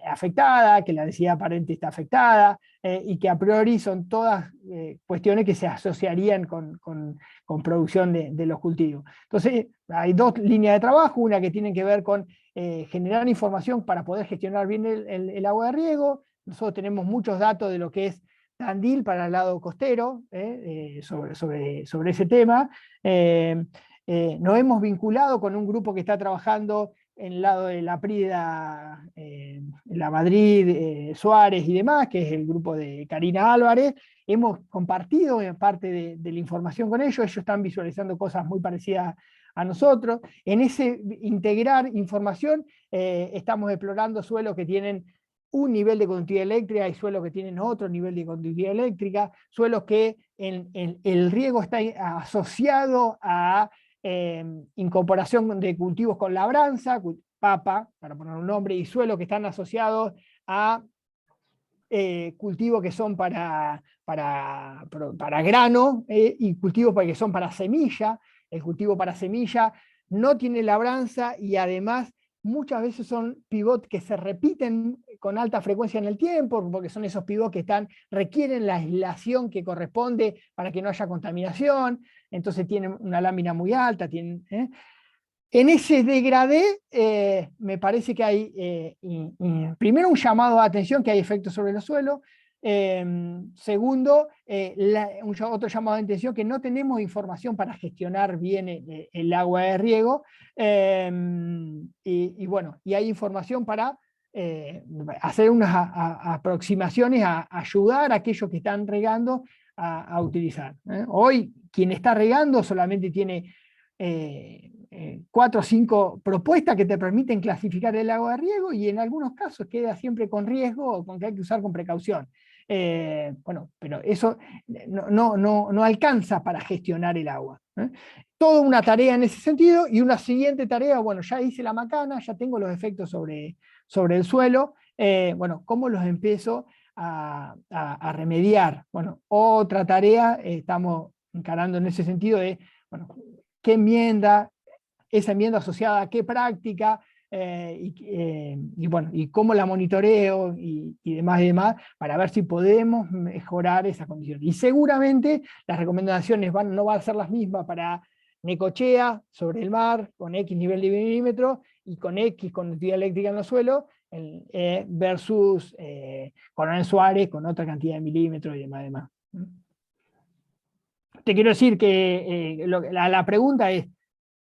afectada, que la densidad aparente está afectada, y que a priori son todas cuestiones que se asociarían con producción de los cultivos. Entonces, hay dos líneas de trabajo, una que tiene que ver con generar información para poder gestionar bien el agua de riego. Nosotros tenemos muchos datos de lo que es Tandil para el lado costero, sobre ese tema. Nos hemos vinculado con un grupo que está trabajando en el lado de la Prida, la Madrid, Suárez y demás, que es el grupo de Karina Álvarez. Hemos compartido parte de la información con ellos están visualizando cosas muy parecidas a nosotros. En ese integrar información estamos explorando suelos que tienen un nivel de conductividad eléctrica y suelos que tienen otro nivel de conductividad eléctrica, suelos que el riego está asociado a incorporación de cultivos con labranza, papa, para poner un nombre, y suelos que están asociados a cultivos que son para grano, y cultivos que son para semilla. El cultivo para semilla no tiene labranza y además muchas veces son pivots que se repiten con alta frecuencia en el tiempo, porque son esos pivots que requieren la aislación que corresponde para que no haya contaminación, entonces tienen una lámina muy alta. En ese degradé me parece que hay, primero, un llamado de atención que hay efectos sobre los suelos. Segundo, otro llamado de atención que no tenemos información para gestionar bien el agua de riego, y hay información para hacer unas aproximaciones a ayudar a aquellos que están regando a utilizar. Hoy quien está regando solamente tiene 4 o 5 propuestas que te permiten clasificar el agua de riego, y en algunos casos queda siempre con riesgo o con que hay que usar con precaución. Pero eso no alcanza para gestionar el agua. Toda una tarea en ese sentido, y una siguiente tarea, ya hice la macana, ya tengo los efectos sobre el suelo, ¿cómo los empiezo a remediar. Bueno, otra tarea estamos encarando en ese sentido de, bueno, qué enmienda, esa enmienda asociada a qué práctica, y bueno, y cómo la monitoreo y demás, para ver si podemos mejorar esa condición. Y seguramente las recomendaciones no van a ser las mismas para Necochea, sobre el mar, con X nivel de milímetro, y con X conductividad eléctrica en los suelos, versus Coronel Suárez con otra cantidad de milímetros y demás. Te quiero decir que la pregunta es,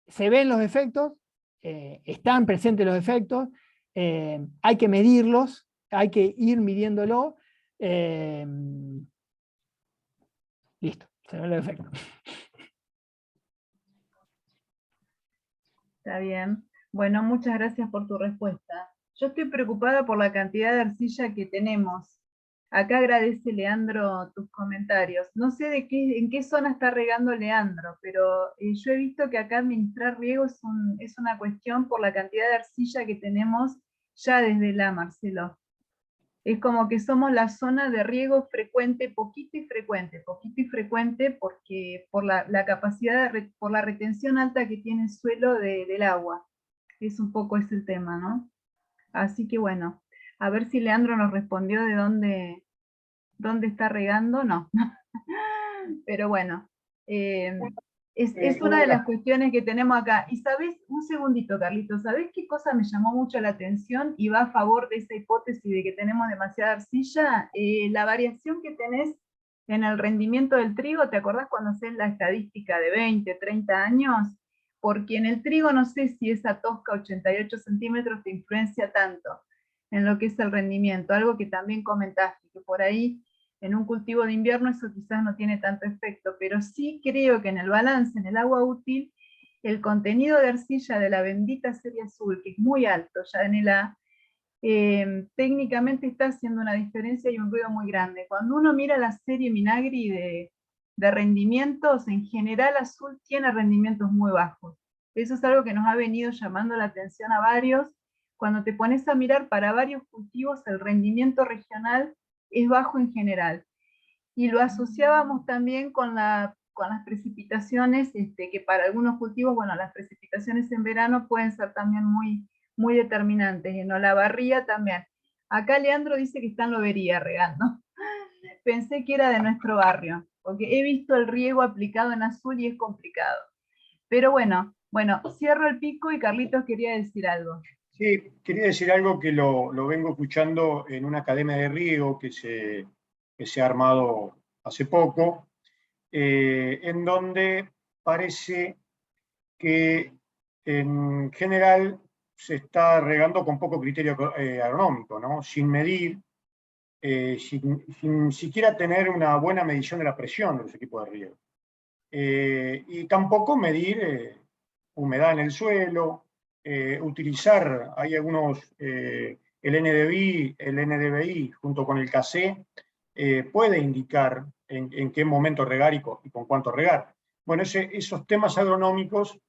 ¿se ven los efectos? ¿Están presentes los efectos? Hay que medirlos, hay que ir midiéndolo. Listo, se ven los efectos. Está bien. Bueno, muchas gracias por tu respuesta. Yo estoy preocupada por la cantidad de arcilla que tenemos. Acá agradece Leandro tus comentarios. No sé en qué zona está regando Leandro, pero yo he visto que acá administrar riego es una cuestión por la cantidad de arcilla que tenemos ya desde Marcelo. Es como que somos la zona de riego frecuente, poquito y frecuente, porque por la capacidad, por la retención alta que tiene el suelo del agua. Es un poco ese el tema, ¿no? Así que bueno, a ver si Leandro nos respondió de dónde está regando, no. Pero bueno, es una de las cuestiones que tenemos acá. Y sabes, un segundito, Carlitos, ¿sabés qué cosa me llamó mucho la atención y va a favor de esa hipótesis de que tenemos demasiada arcilla? La variación que tenés en el rendimiento del trigo, ¿te acordás cuando haces la estadística de 20, 30 años? Porque en el trigo no sé si esa tosca 88 centímetros te influencia tanto en lo que es el rendimiento, algo que también comentaste, que por ahí en un cultivo de invierno eso quizás no tiene tanto efecto, pero sí creo que en el balance, en el agua útil, el contenido de arcilla de la bendita serie azul, que es muy alto ya en el A, técnicamente está haciendo una diferencia y un ruido muy grande. Cuando uno mira la serie Minagri de rendimientos, en general azul tiene rendimientos muy bajos. Eso es algo que nos ha venido llamando la atención a varios. Cuando te pones a mirar para varios cultivos, el rendimiento regional es bajo en general. Y lo asociábamos también con las precipitaciones, que para algunos cultivos, bueno, las precipitaciones en verano pueden ser también muy determinantes. En Olavarría también. Acá Leandro dice que está en Lobería regando. Pensé que era de nuestro barrio, porque he visto el riego aplicado en azul y es complicado. Pero bueno, cierro el pico y Carlitos quería decir algo. Sí, quería decir algo que lo vengo escuchando en una academia de riego que se ha armado hace poco, en donde parece que en general se está regando con poco criterio agronómico, ¿no? Sin medir, sin siquiera tener una buena medición de la presión de los equipos de riego. Y tampoco medir humedad en el suelo, utilizar, hay algunos, el NDVI junto con el KC, puede indicar en qué momento regar y con cuánto regar. Bueno, esos temas agronómicos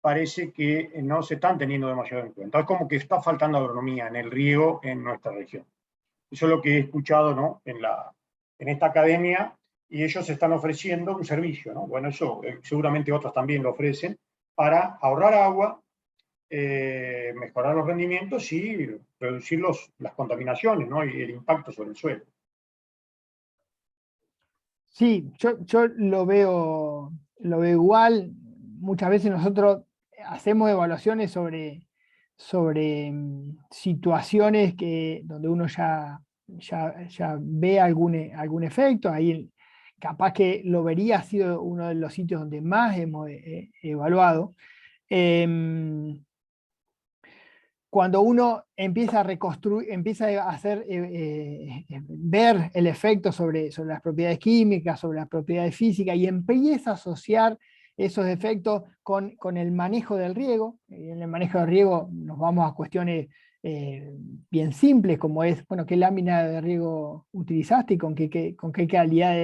parece que no se están teniendo demasiado en cuenta. Es como que está faltando agronomía en el riego en nuestra región. Eso es lo que he escuchado, ¿no? en esta academia, y ellos están ofreciendo un servicio, ¿no? Bueno, eso seguramente otros también lo ofrecen, para ahorrar agua, mejorar los rendimientos y reducir las contaminaciones, ¿no? Y el impacto sobre el suelo. Sí, yo lo veo igual. Muchas veces nosotros hacemos evaluaciones sobre situaciones donde uno ya ve algún efecto. Ahí capaz que Lobería ha sido uno de los sitios donde más hemos evaluado. Cuando uno empieza a reconstruir, empieza a hacer, ver el efecto sobre las propiedades químicas, sobre las propiedades físicas, y empieza a asociar esos efectos con el manejo del riego. En el manejo del riego nos vamos a cuestiones bien simples, como es, bueno, qué lámina de riego utilizaste y con qué calidad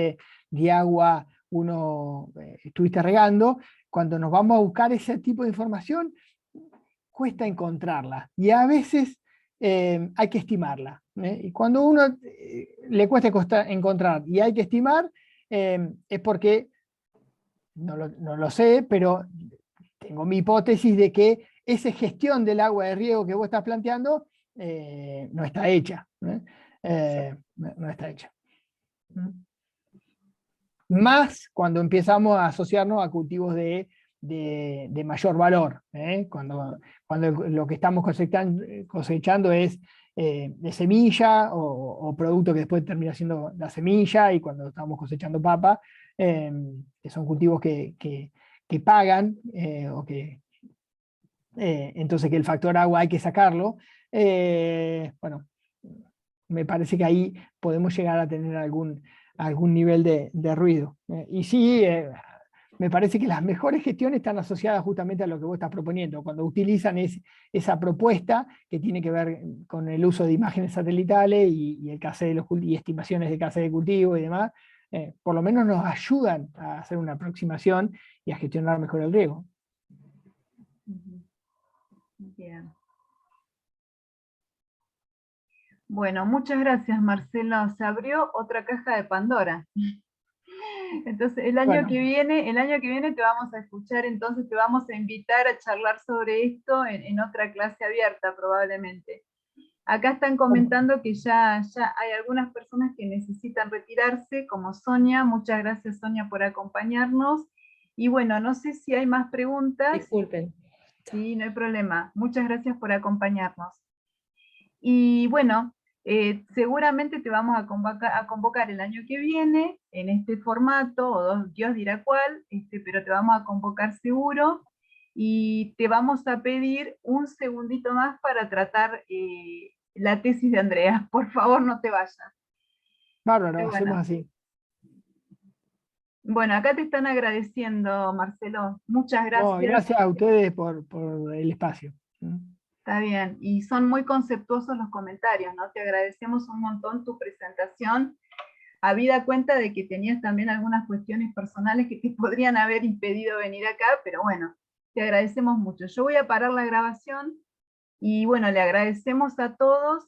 de agua uno estuviste regando. Cuando nos vamos a buscar ese tipo de información, cuesta encontrarla. Y a veces hay que estimarla. Y cuando uno le cuesta encontrar y hay que estimar, es porque, no lo sé, pero tengo mi hipótesis de que esa gestión del agua de riego que vos estás planteando no está hecha. No está hecha. Más cuando empezamos a asociarnos a cultivos de mayor valor, cuando lo que estamos cosechando es de semilla o producto que después termina siendo la semilla, y cuando estamos cosechando papa, que son cultivos que pagan, entonces que el factor agua hay que sacarlo. Bueno, me parece que ahí podemos llegar a tener algún nivel de ruido. Y sí, me parece que las mejores gestiones están asociadas justamente a lo que vos estás proponiendo, cuando utilizan esa propuesta que tiene que ver con el uso de imágenes satelitales y el casé de y estimaciones de casé de cultivo y demás, por lo menos nos ayudan a hacer una aproximación y a gestionar mejor el riego. Bien. Bueno, muchas gracias, Marcelo. Se abrió otra caja de Pandora. Entonces, el año que viene te vamos a escuchar, entonces te vamos a invitar a charlar sobre esto en otra clase abierta, probablemente. Acá están comentando que ya hay algunas personas que necesitan retirarse, como Sonia. Muchas gracias, Sonia, por acompañarnos. Y bueno, no sé si hay más preguntas. Disculpen. Sí, no hay problema. Muchas gracias por acompañarnos. Y bueno, seguramente te vamos a convocar el año que viene en este formato, o Dios dirá cuál, pero te vamos a convocar seguro, y te vamos a pedir un segundito más para tratar la tesis de Andrea. Por favor, no te vayas. Bárbaro, Bueno. hacemos así. Bueno, acá te están agradeciendo, Marcelo. Muchas gracias. No, gracias a ustedes por el espacio. Está bien, y son muy conceptuosos los comentarios, ¿no? Te agradecemos un montón tu presentación, habida cuenta de que tenías también algunas cuestiones personales que te podrían haber impedido venir acá, pero bueno, te agradecemos mucho. Yo voy a parar la grabación, y bueno, le agradecemos a todos